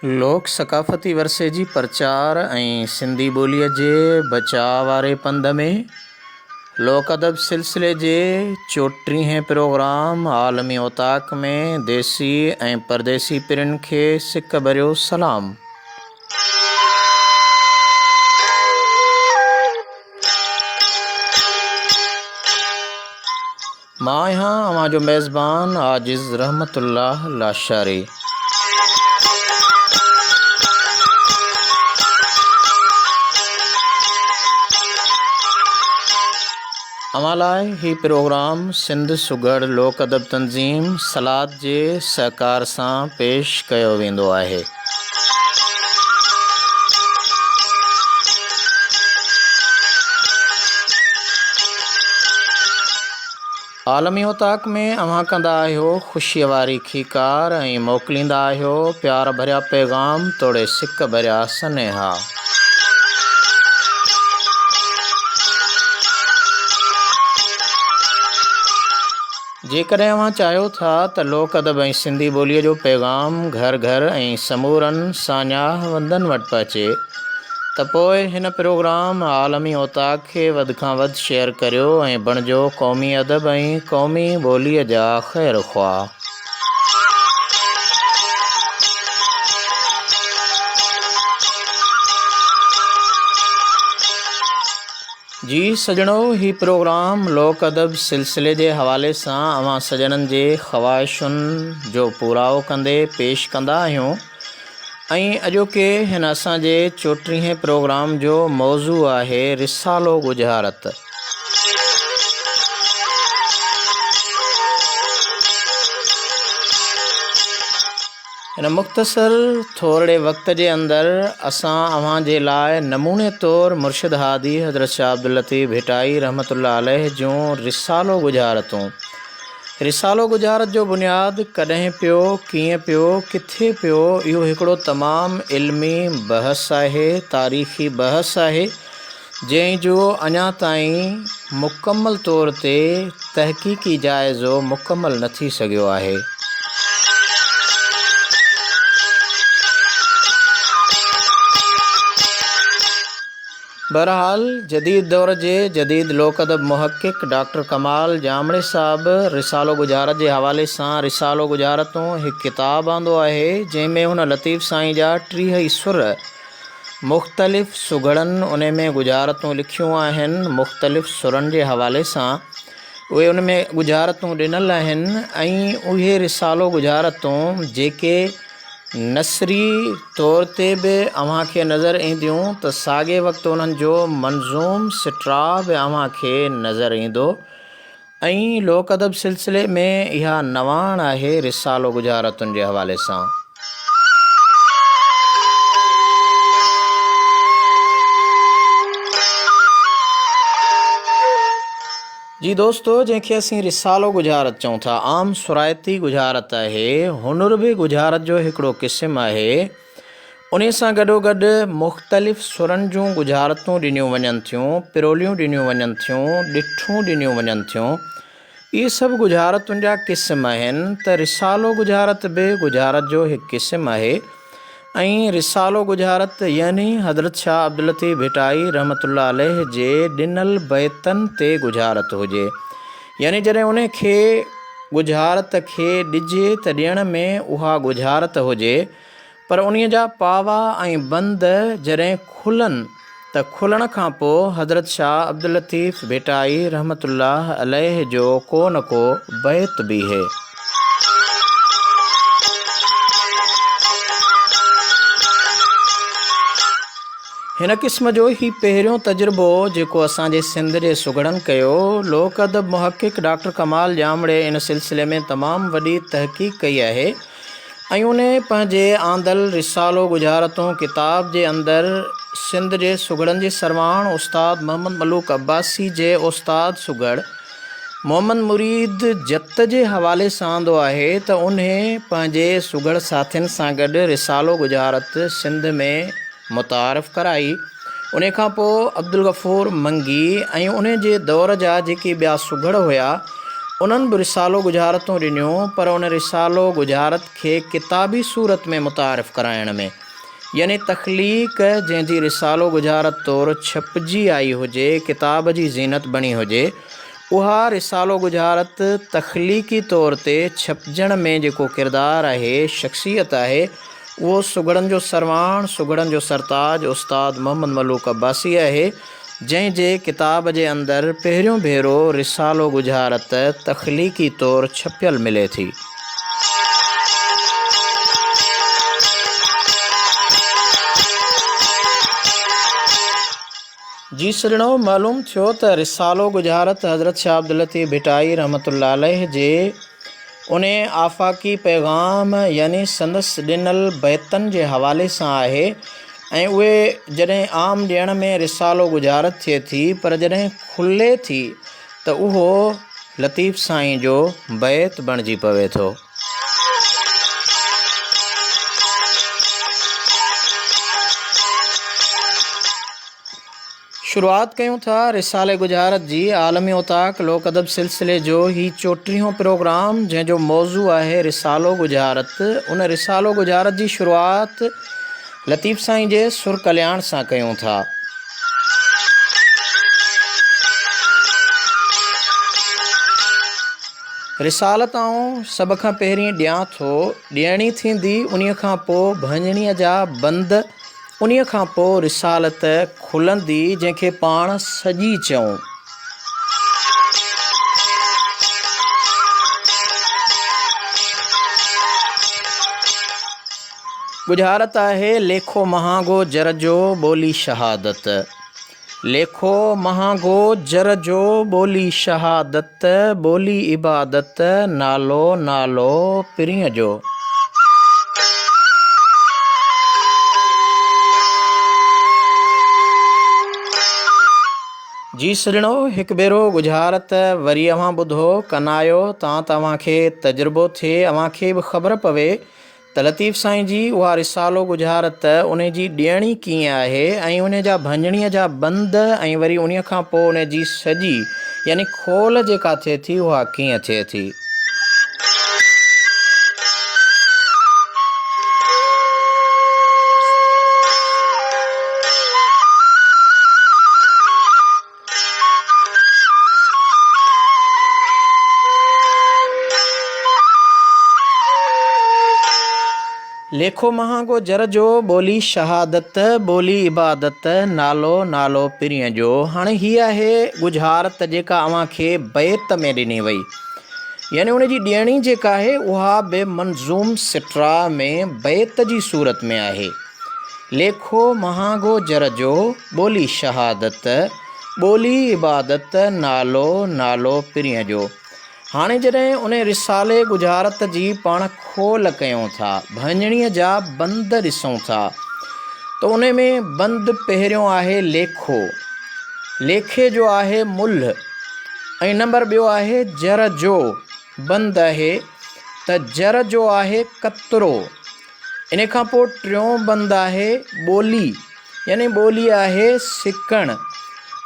लोक सक़ाफ़ती वरसे जी प्रचार ऐं सिंधी ॿोलीअ जे बचाव वारे पंध में लोक अदब सिलसिले जे 34हें प्रोग्राम आलमी ओताक़ में देसी ऐं परदेसी पिरियुनि खे सिक भरियो सलाम। मां आहियां अवां जो मेज़बान आजिज़ रहमतुल्लाह लाशारी। अवां लाइ ही प्रोग्राम सिंध सुगड़ लोक अदब तंज़ीम सलाद जे सहकार सां पेश कयो वेंदो आहे। आलमी ओताक़ में अवां कंदा आहियो ख़ुशीअ वारी खीकार ऐं मोकिलींदा आहियो प्यार भरिया पैगाम तोड़े सिक भरिया सनेहा। जेकॾहिं अवां चाहियो था त लोक अदब ऐं सिंधी ॿोलीअ जो पैगाम घर घर ऐं समूरनि सान्याहवंदनि वटि पहुचे त पोइ हिन प्रोग्राम आलमी ओताक़ खे वधि खां वधि शेयर करियो ऐं बणिजो क़ौमी अदब ऐं क़ौमी ॿोलीअ जा ख़ैर ख़्वाह। जी सजणो, ही प्रोग्राम लोक अदब सिलसिले जे हवाले सां अवां सजननि जे ख़्वाहिशुनि जो पूराओ कंदे पेश कंदा आहियूं ऐं अॼोके हिन असांजे 34हें प्रोग्राम जो मौज़ू आहे रिसालो गुज़ारत। हिन मुख़्तसर थोरे वक़्त जे अंदरि असां अवां जे लाइ नमूने तौरु मुर्शिद हादी हज़रत शाह अब्दुल लतीफ़ भिटाई रहमतुल्लाह अलैह जूं रिसालो गुज़ारतूं। रिसालो गुज़ारत जो बुनियादु कॾहिं पियो, कीअं पियो, किथे पियो, इहो हिकिड़ो तमामु इल्मी बहस आहे, तारीख़ी बहस आहे, जंहिंजो अञा ताईं मुकमल तौर ते तहक़ीक़ी जाइज़ो मुकमल न थी सघियो आहे। बहरहाल जदीद दौर जे जदीद लोक अदब मुहक़िक़ डॉक्टर कमाल जामणे साहब रिसालो गुज़ारत जे हवाले सां रिसालो गुज़ारतूं हिकु किताबु आंदो आहे, जंहिंमें हुन लतीफ़ साईं जा 30 सुर मुख़्तलिफ़ सुगड़नि उन में गुज़ारतूं लिखियूं आहिनि। मुख़्तलिफ़ सुरनि जे हवाले सां उहे उन में गुज़ारतूं ॾिनल आहिनि ऐं उहे रिसालो गुज़ारतूं जेके नसरी तौर ते बि अव्हां खे नज़र ईंदियूं त साॻे वक़्तु उन्हनि जो मंज़ूम सिट्रा बि अव्हां खे नज़र ईंदो ऐं लोक अदब सिलसिले में इहा नवाण आहे रिसालो गुज़ारतुनि जे हवाले सां। जी दोस्तो, जंहिंखे असीं रिसालो गुज़ारत चऊं था, आम सुरायती गुज़ारत आहे, हुनुर बि गुज़ारत जो हिकिड़ो क़िस्म आहे। उन सां गॾोगॾु मुख़्तलिफ़ सुरनि जूं गुज़ारतूं ॾिनियूं वञनि थियूं, पिरोलियूं ॾिनियूं वञनि थियूं, ॾिठूं ॾिनियूं वञनि थियूं। इहे सभु गुज़ारतुनि जा क़िस्म आहिनि त रिसालो गुज़ारत बि गुज़ारत जो हिकु क़िस्म आहे ऐं रिसालो गुज़ारत यानी हज़रत शाह अब्दुल लतीफ़ भिटाई रहमतुल्लाह अलैह जे ॾिनल बैतनि ते गुज़ारत हुजे, यानी जॾहिं उन खे गुज़ारत खे ॾिजे त ॾियण में उहा गुज़ारत हुजे, पर उन जा पावा ऐं बंद जॾहिं खुलनि त खुलण खां पोइ हज़रत शाह अब्दुल लतीफ़ भिटाई रहमतुल्लाह अलैह जो को न को बैत बीहे। हिन क़िस्म जो ही पहिरियों तजुर्बो जेको असांजे सिंध जे सुगड़नि कयो। लोक अदब मुहक़िक़ डॉक्टर कमाल जामणे इन सिलसिले में तमामु वॾी तहक़ीक़ कई आहे ऐं उन पंहिंजे आंदल रिसालो गुज़ारतूं किताब जे अंदरि सिंध जे सुगड़नि जे सरवाण उस्ताद मोहम्मद मलूक अब्बासी जे उस्ताद सुगड़ मोहम्मद मुरीद जत जे हवाले सां आंदो आहे त उन पंहिंजे सुगड़ साथियुनि सां गॾु रिसालो गुज़ारत सिंध में मुतारफ़ कराई। उन खां पोइ अब्दुल गफ़ूर मंगी ऐं उन जे दौर जा जेके ॿिया सुगड़ हुया उन्हनि बि रिसालो गुजारतूं ॾिनियूं, पर उन रिसालो गुजारत खे किताबी सूरत में मुतारिफ़ कराइण में, यानी तख़लीक़ जंहिंजी रिसालो गुजारत तौरु छपिजी आई हुजे, किताब जी ज़ीनत बणी हुजे, उहा रिसालो गुजारत तख़लीक़ी तौर ते छपजण में जेको किरदारु आहे, शख़्सियत आहे, उहो सुगड़नि जो सरवाण, सुगड़नि जो सरताज उस्ताद मोहम्मद मलूक अब्बासी आहे, जंहिंजे किताब जे अंदरि पहिरियों भेरो रिसालो गुजारत तख़लीक़ी तौरु छपियल मिले थी। जी सॼणो, मालूम थियो त रिसालो गुजारत हज़रत शाह अब्दुल लतीफ़ भिटाई रहमतुल्लाह अलैह जे उन आफ़ाक़ी पैगाम यानी संदसि ॾिनल बैतनि जे हवाले सां आहे, ऐं उहे जॾहिं आम ॾियण में रिसालो गुजारत थिए थी, पर जॾहिं खुले थी त उहो लतीफ़ साईं जो बैत बणिजी पवे थो। शुरूआत कयूं था रिसाले गुजारत जी आलमी उताक लोक अदब सिलसिले जो ही 34हों प्रोग्राम, जंहिंजो मौज़ू आहे रिसालो गुजारत। उन रिसालो गुजारत जी शुरूआत लतीफ़ साईं जे सुर कल्याण सां कयूं था। रिसालत आऊं सभ खां पहिरीं ॾियां थो, ॾियणी थींदी उन्हीअ खां पोइ भंजणीअ जा बंद, उन्हीअ खां पोइ रिसालत खुलंदी, जंहिंखे पाण सॼी चऊं। गुजारत आहे लेखो महागो जर जो ॿोली शहादत, लेखो महागो जर जो ॿोली शहादत, ॿोली इबादत नालो नालो पिरीअ जो। जी सॼणो, हिकु भेरो गुजारत वरी अव्हां ॿुधो कनायो तव्हांखे तजुर्बो थिए, अव्हांखे बि ख़बर पवे त लतीफ़ साईं जी उहा रिसालो गुजारत उन जी ॾियणी कीअं आहे, ऐं उन जा भंजणीअ जा बंद, ऐं वरी उन खां पोइ उन जी सॼी यानी खोल जेका थिए थी उहा कीअं थिए थी। लेखो महागो जर जो ॿोली शहादत, ॿोली इबादत नालो नालो पिरीअ जो। हाणे हीअ आहे गुजारत जेका अव्हांखे बैत में ॾिनी वई, यानी उन जी ॾियणी जेका आहे उहा बि मंज़ूम सिट्रा में बैत जी सूरत में आहे। लेखो महागो जर जो ॿोली शहादत, ॿोली इबादत नालो नालो पिरीअ जो। हाणे जॾहिं उन रिसाले गुजारत जी पाण खोल कयूं था, भंजणीअ जा बंद ॾिसूं था, त उन में बंद पहिरियों आहे लेखो, लेखे जो आहे मुल्ह, ऐं नंबर ॿियो आहे जर जो बंद आहे त जर जो आहे कतरो। इन खां पोइ टियों बंद आहे ॿोली, यानी ॿोली आहे सिकण,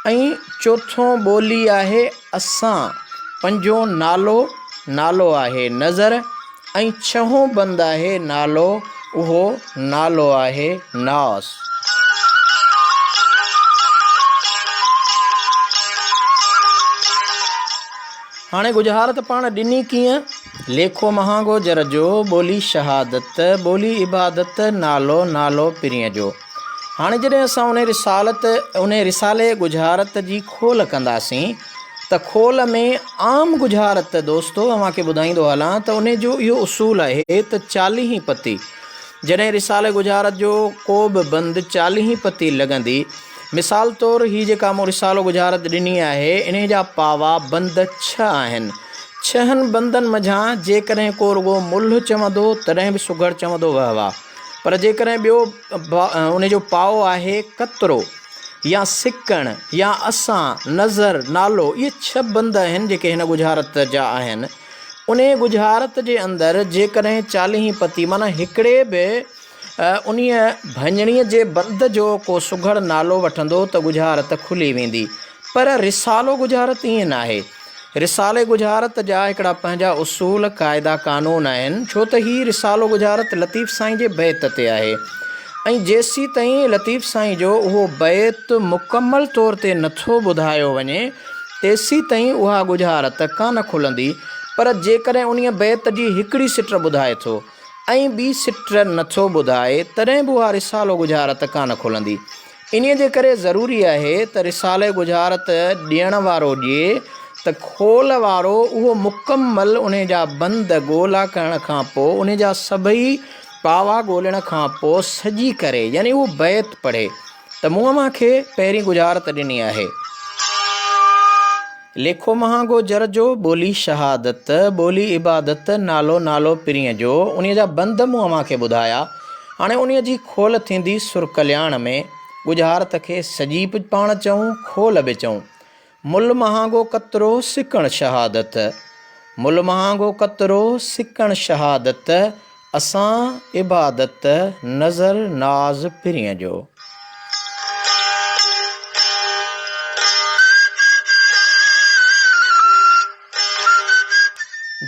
ऐं चोथों ॿोली आहे असां, पंजों नालो, नालो आहे नज़र, ऐं छहों बंद आहे नालो, उहो नालो आहे नास। हाणे गुजारत पाण ॾिनी कीअं? लेखो महागो जर जो ॿोली शहादत, ॿोली इबादत नालो नालो पिरीअ जो। हाणे जॾहिं असां उन रिसाले गुजारत जी खोल कंदासीं, त खोल में आम गुजारत दोस्तो अव्हांखे ॿुधाईंदो हलां त उन जो इहो उसूल आहे त 40 पती, जॾहिं रिसाले गुजारत जो को बि बंद 40 पती लॻंदी, मिसाल तौरु हीअ जेका मूं रिसालो गुजारत ॾिनी आहे, इन जा पावा बंद 6 आहिनि। 6 बंदनि मझां जेकॾहिं को रुगो मुल्ह चवंदो तॾहिं बि सुघड़ चवंदो वाह वाह, पर जेकॾहिं ॿियो उन जो पाओ आहे कतरो या सिकण या असां, नज़र, नालो, इहे 6 बंद आहिनि जेके हिन गुजारत जा आहिनि। उन गुजारत जे अंदरि जेकॾहिं 40 पती माना हिकिड़े बि उन भंजणीअ जे बंद जो को सुघड़ नालो वठंदो त गुजारत खुली वेंदी। पर रिसालो गुजारत ईअं न आहे। रिसाले गुजारत जा हिकिड़ा पंहिंजा उसूल क़ाइदा कानून आहिनि, छो त हीअ रिसालो गुजारत लतीफ़ साईं जे बैत ते आहे ऐं जेसीं ताईं लतीफ़ साईं जो उहो बैत मुकमल तौर ते नथो ॿुधायो वञे तेसीं ताईं उहा गुजारत कान खुलंदी। पर जेकॾहिं उन बैत जी हिकिड़ी सिट ॿुधाए थो ऐं ॿी सिट नथो ॿुधाए तॾहिं बि उहा रिसालो गुजारत कान खुलंदी। इन जे करे ज़रूरी आहे त रिसाले गुजारत ॾियण वारो ॾिए त खोल वारो उहो मुकमल उन जा बंद ॻोल्हा करण खां पोइ उन जा सभई पावा ॻोल्हण खां पोइ सॼी करे यानी उहो बैत पढ़े त मूं मूंखे पहिरीं गुजारत ॾिनी आहे। लेखो महांगो जर जो ॿोली शहादत ॿोली इबादत नालो नालो पिरीअ जो उन जा बंद मूं मूंखे ॿुधाया। हाणे उन जी खोल थींदी सुर कल्याण में। गुजारत खे सॼी बि पाण चऊं खोल बि चऊं। मुल महांगो कतिरो सिकण शहादत, मुल महांगो कतिरो सिकण शहादत असां इबादत नज़र नाज़ पिरीअ जो।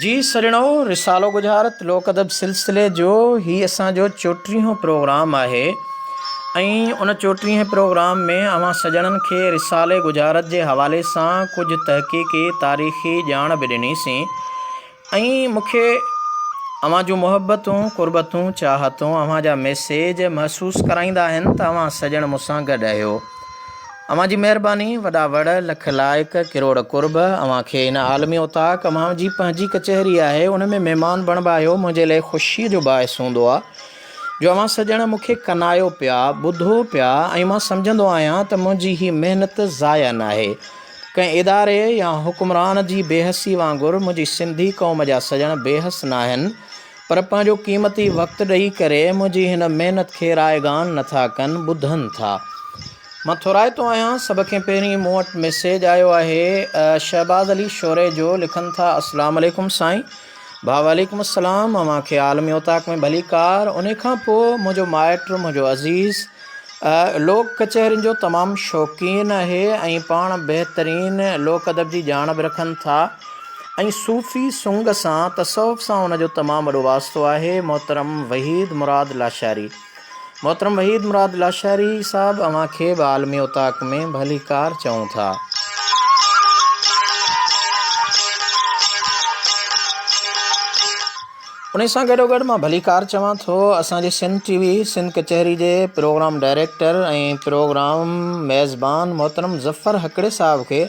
जी सजणो, रिसालो गुजारत लोक अदब सिलसिले जो ही असांजो 34हों प्रोग्राम आहे ऐं उन 34हें प्रोग्राम में अवां सजणनि खे रिसाले गुजारत जे हवाले सां कुझु तहक़ीक़ी तारीख़ी ॼाण बि ॾिनीसीं ऐं मूंखे अवां जूं मुहबतूं कुर्बतूं चाहतूं अवां जा मैसेज महसूसु कराईंदा आहिनि त अवां सजण मूंसां गॾु आहियो। अवां जी महिरबानी, वॾा वड़, लख लाइक, किरोड़ कुर्ब। अवां खे इन आलमी उताक अवां जी पंहिंजी कचहरी आहे उन में महिमान बणिबा आहियो मुंहिंजे लाइ ख़ुशीअ जो बाहिस हूंदो आहे जो अवां सजण मूंखे कनायो पिया, ॿुधो पिया ऐं मां सम्झंदो आहियां त मुंहिंजी हीअ महिनत ज़ाया न आहे। कंहिं इदारे या हुक्मरान जी बेहसी वांगुरु मुंहिंजी सिंधी क़ौम जा सजण बेहस न आहिनि, पर पंहिंजो क़ीमती वक़्तु ॾेई करे मुंहिंजी हिन महिनत खे रायगान नथा कनि, ॿुधनि था। मां थोराइतो आहियां। सभ खे पहिरीं मूं वटि मैसेज आयो आहे शहबाज़ अली शोरे जो। लिखनि था, अस्सलाम वालेकुम साईं। भाउ वालेकुम अस्सलाम। अव्हां खे आलमी उताक में भलीकार। उन खां पोइ मुंहिंजो माइट, मुंहिंजो अज़ीज़ लोक कचहरियुनि जो तमामु शौक़ीन आहे ऐं पाण बहितरीन लोक अदब जी ॼाण बि रखनि था ऐं सूफ़ी सुंग सां तसव्वुफ़ सां उनजो तमामु वॾो वास्तो आहे। मोहतरम वहीद मुराद लाशारी। मोहतरम वहीद मुराद लाशारी साहब, अव्हां खे बि आलमी उताक में भलीकार चऊं था। उन सां गॾोगॾु मां भलीकार चवां थो असांजे सिंध टीवी सिंध कचहरी जे प्रोग्राम डायरेक्टर ऐं प्रोग्राम मेज़बान मोहतरम ज़फ़र हकड़े साहब खे।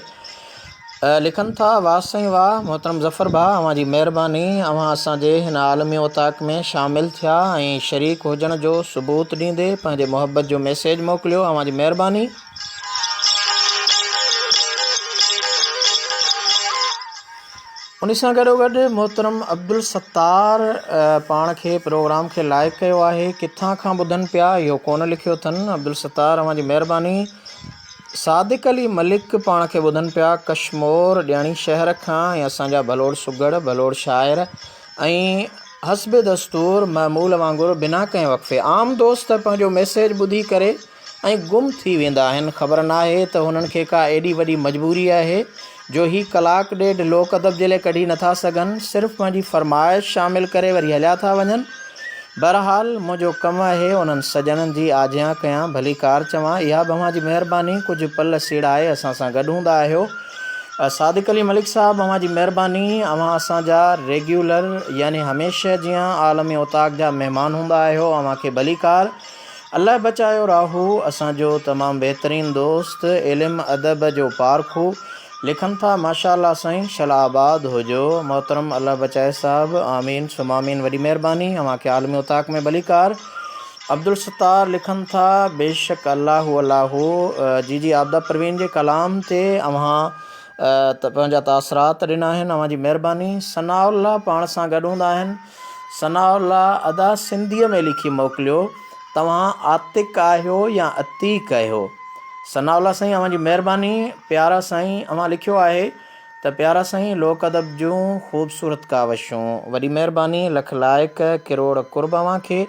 लिखनि था, वाह साईं वाह। मोहतरम ज़फ़र भाउ, अव्हां जी महिरबानी। अव्हां असांजे हिन आलमी उताक में शामिलु थिया ऐं शरीक हुजण जो सबूत ॾींदे पंहिंजे मुहबत जो मैसेज मोकिलियो। अव्हां जी महिरबानी। उन सां गॾोगॾु मोहतरम अब्दुल सत्तार पाण खे प्रोग्राम खे लाइक कयो आहे। किथां खां ॿुधनि पिया इहो कोन लिखियो अथनि। अब्दुल सत्तार, अव्हां जी महिरबानी। सादिक अली मलिक पाण खे ॿुधनि पिया कशमोर ॾियाणी शहर खां ऐं असांजा भलोड़ सुगड़, भलोड़ शाइर ऐं हस्बे दस्तूर मामूल वांगुरु बिना कंहिं वक़फ़े आम दोस्त पंहिंजो मैसेज ॿुधी करे ऐं गुम थी वेंदा आहिनि। ख़बर नाहे त हुननि खे का एॾी वॾी मजबूरी आहे जो ही कलाक ॾेढ लोक अदब जे लाइ कढी नथा सघनि, सिर्फ़ु पंहिंजी फरमाइश शामिलु करे वरी हलिया था वञनि। बहरहाल मुंहिंजो कमु आहे उन्हनि सजणनि जी आजियां कयां, भलीकार चवां। इहा बि अव्हां जी महिरबानी। कुझु पल सीड़ाए असां सां गॾु हूंदा आहियो। सादिक अली मलिक साहब, अव्हां जी महिरबानी। अव्हां असांजा रेग्युलर यानी हमेशह जीअं आलमी उताक जा महिमान हूंदा आहियो, अव्हां खे भलीकार। अलाह बचायो राहू, असांजो तमामु बहितरीनु दोस्त, इल्मु अदब जो पारखू। लिखनि था, माशाअल्लाह साईं, शलाबाद हुजो। मोहतरम अल्लाह बचाए साहब, आमीन सुमामीन। वॾी महिरबानी। अव्हां खे आलमी उताक में भलीकार। अब्दुल सत्तार लिखनि था, बेशक अल्लाह अल्लाह। जी जी आबदा परवीन जे कलाम ते अव्हां पंहिंजा तासरात ॾिना आहिनि, अव्हां जी महिरबानी। सनाउल्लाह पाण सां गॾु हूंदा आहिनि। सनाउल्लाह अदा सिंधीअ में लिखी मोकिलियो, तव्हां आतिक आहियो या अतीक आहियो? सनाउल्लाह साईं, अव्हां जी महिरबानी। प्यारा साईं, अव्हां लिखियो आहे त प्यारा साईं लोक अदब जूं ख़ूबसूरत कावशूं। वॾी महिरबानी, लख लाइक, किरोड़ कुर्ब अव्हां खे।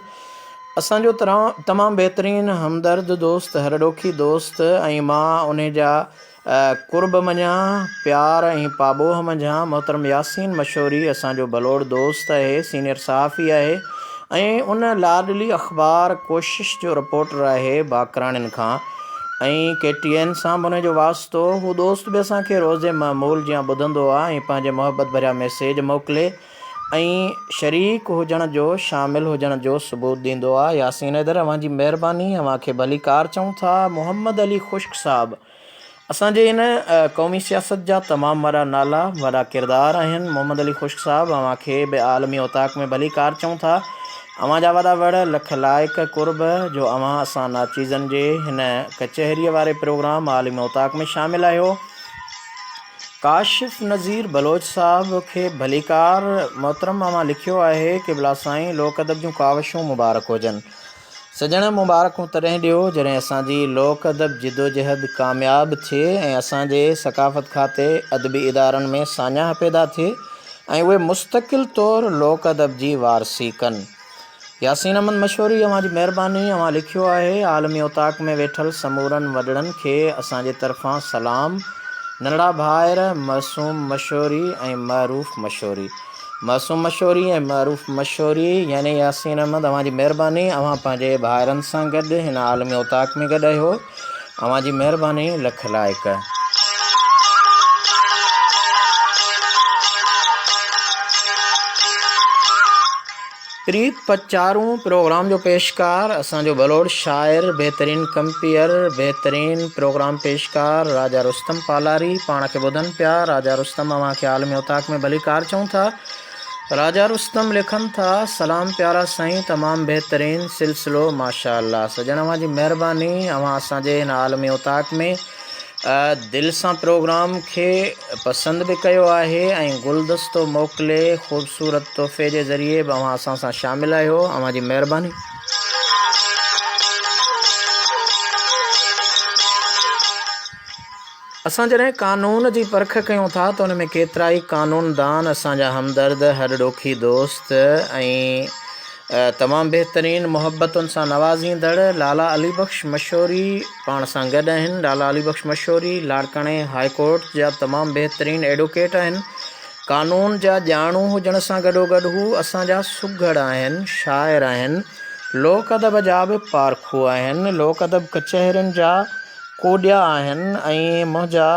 असांजो तमामु बहितरीनु हमदर्द दोस्त, हरॾोखी दोस्त ऐं मां उन जा कुर्ब मञा प्यार ऐं पाबोह मञा मोहतरम यासीन मशहूरी असांजो बलोड़ दोस्त आहे, सीनियर सहाफ़ी आहे ऐं उन लाडली अख़बार कोशिश जो रिपोर्टर आहे बाकराणियुनि खां ऐं KTN सां बि उनजो वास्तो। हू दोस्त बि असांखे रोज़े मामूल जीअं ॿुधंदो आहे ऐं पंहिंजे मोहबत भरिया मैसेज मोकिले ऐं शरीक हुजण जो शामिल हुजण जो सबूत ॾींदो आहे। यासीन हैदर अव्हांजी महिरबानी, अव्हांखे भली कार चऊं था। मोहम्मद अली ख़ुश्क साहब असांजे इन क़ौमी सियासत जा तमामु वॾा नाला वॾा किरदार आहिनि। मोहम्मद अली ख़ुश्क साहब अव्हांखे बि आलमी औताक में भली कार चऊं था। अव्हांजा वॾा वॾा लख लाइक कुर्ब जो अव्हां असां नाचीज़नि जे हिन कचहरीअ वारे प्रोग्राम आलमी औताक में शामिल आहियो। काशिफ़ नज़ीर बलोच साहब खे भलीकार मोहतरम अव्हां लिखियो आहे कि बिला साईं लोक अदब जूं कावशूं मुबारक हुजनि। सजण मुबारकूं तॾहिं ॾियो जॾहिं असांजी लोक अदब जिदोजहद कामयाबु थिए ऐं असांजे सकाफ़त खाते अदबी इदारनि में साञा पैदा थिए ऐं उहे मुस्तक़िल तौरु लोक अदब जी वारसी कनि। यासीन अहमद मशहूरी अव्हांजी महिरबानी, अव्हां लिखियो आहे आलमी औताक में वेठल समूरनि वॾड़नि खे असांजे तरफ़ां सलाम। नंढड़ा भाइर मासूम मशहूरी ऐं मरूफ़ मशहूरी, मासूम मशहूरी ऐं मरूफ़ मशहूरी यानी यासीन अहमद अव्हांजी महिरबानी, अव्हां पंहिंजे भाइरनि सां गॾु हिन आलमी औताक में गॾु आहियो। अव्हांजी महिरबानी लख लाइक। प्रीत पचारू प्रोग्राम जो पेशकार असांजो बलोड़ शाइर, बहितरीन कंपियर, बहितरीन प्रोग्राम पेशकार राजा रुस्तम पालारी पाण खे ॿुधनि पिया। राजा रुस्तम अव्हांखे आलमी औताक में भली कार चऊं था। राजा रुस्तम लिखनि था सलाम प्यारा साईं, तमामु बहितरीन सिलसिलो माशाअल्लाह। सजण अव्हांजी महिरबानी, अव्हां असांजे हिन आलमी औताक में दिलि सां प्रोग्राम खे पसंदि बि कयो आहे ऐं गुलदस्तो मोकिले ख़ूबसूरत तोहफ़े जे ज़रिए बि अव्हां असां सां शामिल आहियो। अव्हांजी महिरबानी। असां जॾहिं कानून जी परख कयूं था त उन में केतिरा ई कानूनदान असांजा हमदर्द हरॾोखी दोस्त ऐं तमामु बहितरीन मोहब्बतुनि सां नवाज़ींदड़ लाला अली बख़्श मशहूरी पाण सां गॾु आहिनि। लाला अली बख़्श मशहूरी लाड़काणे हाई कोर्ट जा तमामु बहितरीन एडवोकेट आहिनि। कानून जा ॼाणू हुजण सां गॾोगॾु हू असांजा सुघड़ आहिनि, शाइर आहिनि, लोक अदब जा बि पारखू आहिनि, लोक अदब कचहरियुनि जा कोॾिया आहिनि ऐं मुंहिंजा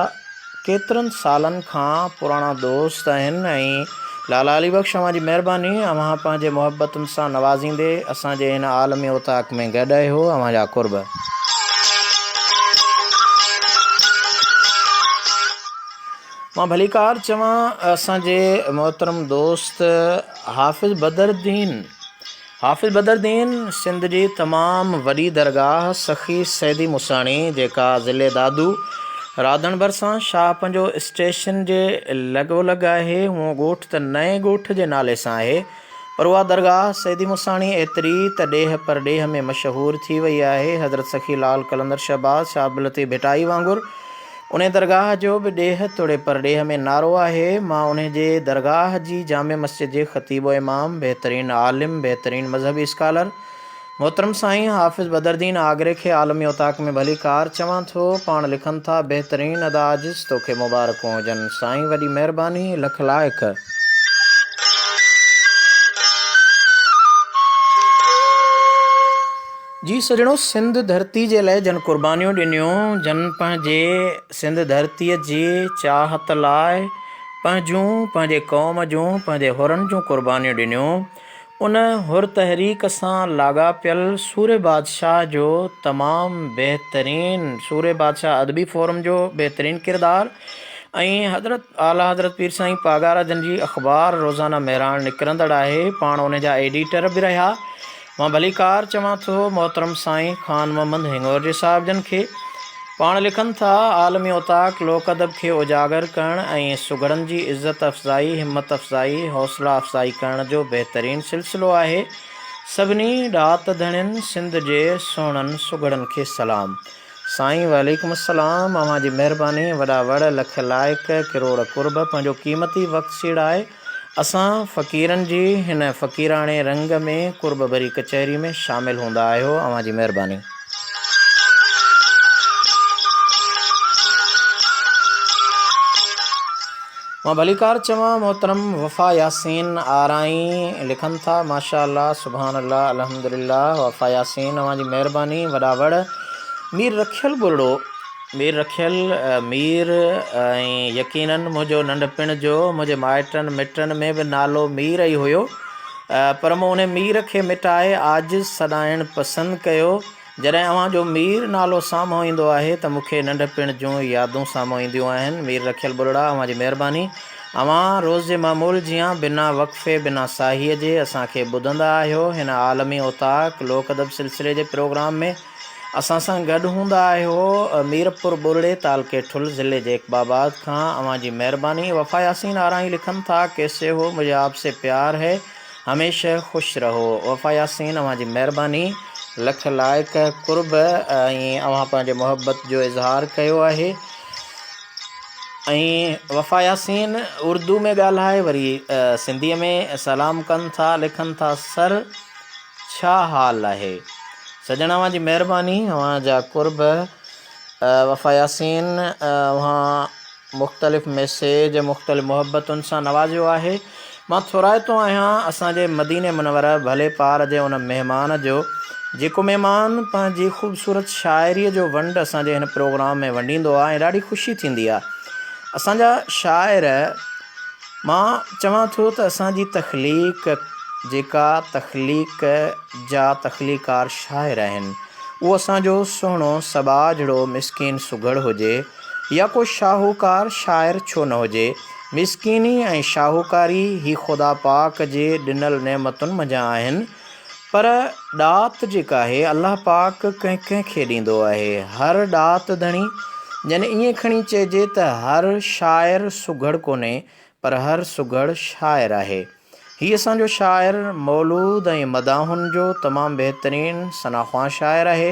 केतिरनि सालनि खां पुराणा दोस्त आहिनि। ऐं लाला अली बख़्श अव्हांजी महिरबानी, अव्हां पंहिंजे मोहब्बतुनि सां नवाज़ींदे असांजे हिन आलमी औताक में गॾु आहियो। अव्हांजा कुर्ब। मां भलीकार चवां असांजे मोहतरम दोस्त हाफ़िज़ बदरुद्दीन सिंध जी तमामु वॾी दरगाह सखी सैदी मुसाणी जेका ज़िले दादू राधण भरिसां शाहपंजो स्टेशन जे लॻोलॻि आहे। हूअ ॻोठ त नए ॻोठ जे नाले सां आहे, पर उहा दरगाह सैदी मुसाणी एतिरी त ॾेह परॾेह में मशहूरु थी वई आहे। हज़रत सखी लाल कलंदर शहबाज़ शाह अब्दुल लतीफ़ भिटाई वांगुरु उन दरगाह जो बि ॾेह तोड़े परॾेह में नारो आहे। मां उन जे दरगाह जी जामे मस्जिद जे ख़तीब इमाम, बहितरीन आलिम, बहितरीन मज़हबी स्कॉलर मोहतरम साईं हाफ़िज़ बदरुद्दीन आगरे खे आलमी औताक में भली कार चवां थो। पाण लिखनि था बहितरीन अदा आजिज़ तोखे मुबारकूं हुजनि। साईं वॾी महिरबानी लख लाइक। जी सजणो, सिंध धरती जे लाइ जन क़ुर्बानियूं ॾिनियूं, जन पंहिंजे सिंध धरतीअ जी चाहत लाइ पंहिंजे क़ौम जूं पंहिंजे हुरनि जूं क़ुर्बानियूं ॾिनियूं, उन हुर तहरीक सां लाॻापियल सूरे बादशाह जो तमामु बहितरीन, सूरे बादशाह अदबी फोरम जो बहितरीन किरदारु ऐं आला हज़रत पीर साईं पागारा जन जी अख़बार रोज़ाना महिराण निकिरंदड़ आहे। पाण उन जा एडिटर बि रहिया। मां भली कार चवां थो मोहतरम साईं ख़ान मोहम्मद हिंगोरजी साहिब जन खे। पाण लिखनि था आलमी औताक लोक अदब खे उजागर करणु ऐं सुघड़नि जी इज़त अफ़ज़ाई, हिम्मत अफ़ज़ाई, हौसला अफ़ज़ाई करण जो बहितरीन सिलसिलो आहे। सभिनी ॾात धणियुनि सिंध जे सुहिणनि सुघड़नि खे सलाम। साईं वालेकुम अस्सलाम, अव्हांजी महिरबानी, वॾा वड़ लख लाइक, किरोड़ कुर्ब, पंहिंजो क़ीमती वक़्तु सीड़ाए असां फ़क़ीरनि जी हिन फ़क़ीराणे रंग में कुर्ब भरी कचहरी में शामिल हूंदा आहियो। अव्हांजी महिरबानी। मां भलीकार चवां मोहतरम वफ़ा यासीन आराई लिखनि था, माशाअल्लाह सुभान अल्लाह अल्हम्दुलिल्लाह। वफ़ा यासीन अव्हांजी महिरबानी वॾा वड़। मीर रखियल बुरड़ो मीर रखियल मीर ऐं यकीनन मुंहिंजो नंढपिण जो मुंहिंजे माइटनि मिटनि में बि नालो मीर ई हुयो, पर मूं उन मीर खे मिटाए आजिज़ सॾाइणु पसंदि कयो। जॾहिं अव्हांजो मीर नालो साम्हूं ईंदो आहे त मूंखे नंढपिण जूं यादूं साम्हूं ईंदियूं आहिनि। मीर रखियल बुरड़ा अव्हांजी महिरबानी। अव्हां रोज़ जे मामूल जीअं बिना वक़फ़े बिना साहीअ जे असांखे ॿुधंदा आहियो। हिन आलमी औताक लोक अदब सिलसिले जे प्रोग्राम में असां सां गॾु हूंदा आहियो। मीरपुर बुरड़े तालके ठुल ज़िले जे इकबाबाद खां अव्हांजी महिरबानी। वफ़ा यासीन आराई लिखनि था, कैसे हो, मुझे आपसे प्यार है, हमेशा ख़ुशि रहो। वफ़ा यासीन अव्हांजी महिरबानी। लख लाइक कुर्ब ऐं अव्हां पंहिंजे मुहबत जो इज़हार कयो आहे। ऐं वफ़ा यासीन उर्दू में ॻाल्हाए वरी सिंधीअ में सलाम कनि था, लिखनि था, सर छा हाल आहे। सजण अव्हांजी महिरबानी, अव्हांजा कुर्ब। वफ़ा यासीन अव्हां मुख़्तलिफ़ मैसेज मुख़्तलिफ़ मुहबतुनि सां नवाज़ियो आहे। मां थोराइतो आहियां असांजे मदीने मुनव्वर भले पार जे उन महिमान जो, जेको महिमान पंहिंजी ख़ूबसूरत शाइरीअ जो वंड असांजे हिन प्रोग्राम में वंडींदो आहे ऐं ॾाढी ख़ुशी थींदी आहे। असांजा शाइर, मां चवां थो त असांजी तख़लीक़ जेका तख़लीक़ जा तख़लीकार शाइर आहिनि, उहो असांजो सुहिणो सबाझड़ो मिसकिन सुघड़ हुजे या को शाहूकार शाइर छो न हुजे। मिसकिनी ऐं शाहूकारी ही ख़ुदा पाक जे ॾिनल नेमतुनि मंझां आहिनि, पर ॾात जेका आहे अलाह पाक कंहिं कंहिंखे ॾींदो आहे। हर ॾात धणी यानी ईअं खणी चइजे त हर शाइर सुघड़ कोन्हे, पर हर सुघड़ शाइर आहे। हीअ असांजो शाइर मौलूद ऐं मदाहुनि जो तमामु बहितरीनु सनाख़्वां शाइर आहे।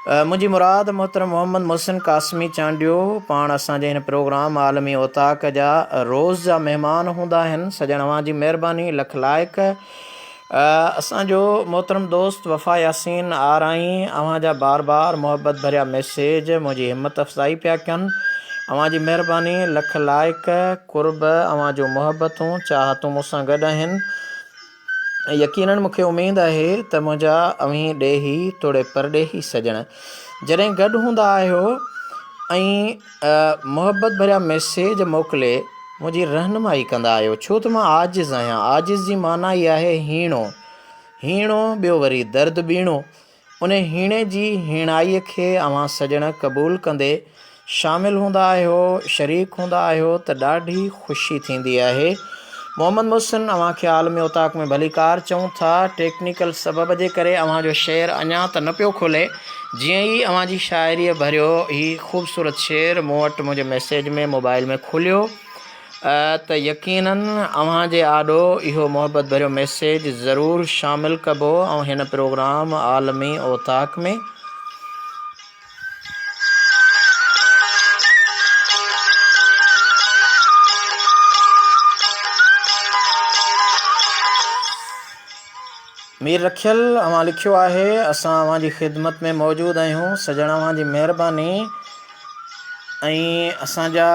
मुंहिंजी मुराद मोहतरम मोहम्मद मोहसिन कासमी चांडियो पाण असांजे हिन प्रोग्राम आलमी औताक जा रोज़ जा महिमान हूंदा आहिनि। सजण अव्हांजी महिरबानी, लख लाइक। असांजो मोहतरम दोस्त वफ़ा यासीन आराई अव्हांजा बार बार मुहबत भरिया मैसेज मुंहिंजी हिम्मत अफ़ज़ाई पिया कनि। अव्हांजी महिरबानी, लख लाइक कुर्ब। अव्हांजो मुहबतूं चाहतूं मूंसां गॾु आहिनि। यकीनन मूंखे उमेदु आहे त मुंहिंजा अवी ॾेही तोड़े परॾेही सजण जॾहिं गॾु हूंदा आहियो ऐं मुहबत भरिया मैसेज मोकिले मुंहिंजी रहनुमाई कंदा आहियो, छो त मां आजिज़ आहियां। आजिज़ जी माना इहा आहे हीणो। हीणो ॿियो वरी दर्द ॿीणो। उन हीणे जी हीणाईअ खे अव्हां सजण क़बूल कंदे शामिलु हूंदा आहियो, शरीक हूंदा आहियो त ॾाढी ख़ुशी थींदी आहे। मोहम्मद मोहसिन अव्हांखे आलमी औताक में भलीकार चऊं था। टेक्निकल सबब जे करे अव्हांजो शेर अञा त न पियो खुले। जीअं ई अव्हांजी शाइरीअ भरियो ही ख़ूबसूरत शेर मूं वटि मुंहिंजे मैसेज में मोबाइल में खुलियो त यकीनन अव्हांजे आॾो इहो मुहबत भरियो मैसेज ज़रूरु शामिलु कबो ऐं हिन प्रोग्राम आलमी औताक में। मीर रखियल अव्हां लिखियो आहे, असां अव्हांजी ख़िदमत में मौजूदु आहियूं। सजण अव्हांजी महिरबानी। ऐं असांजा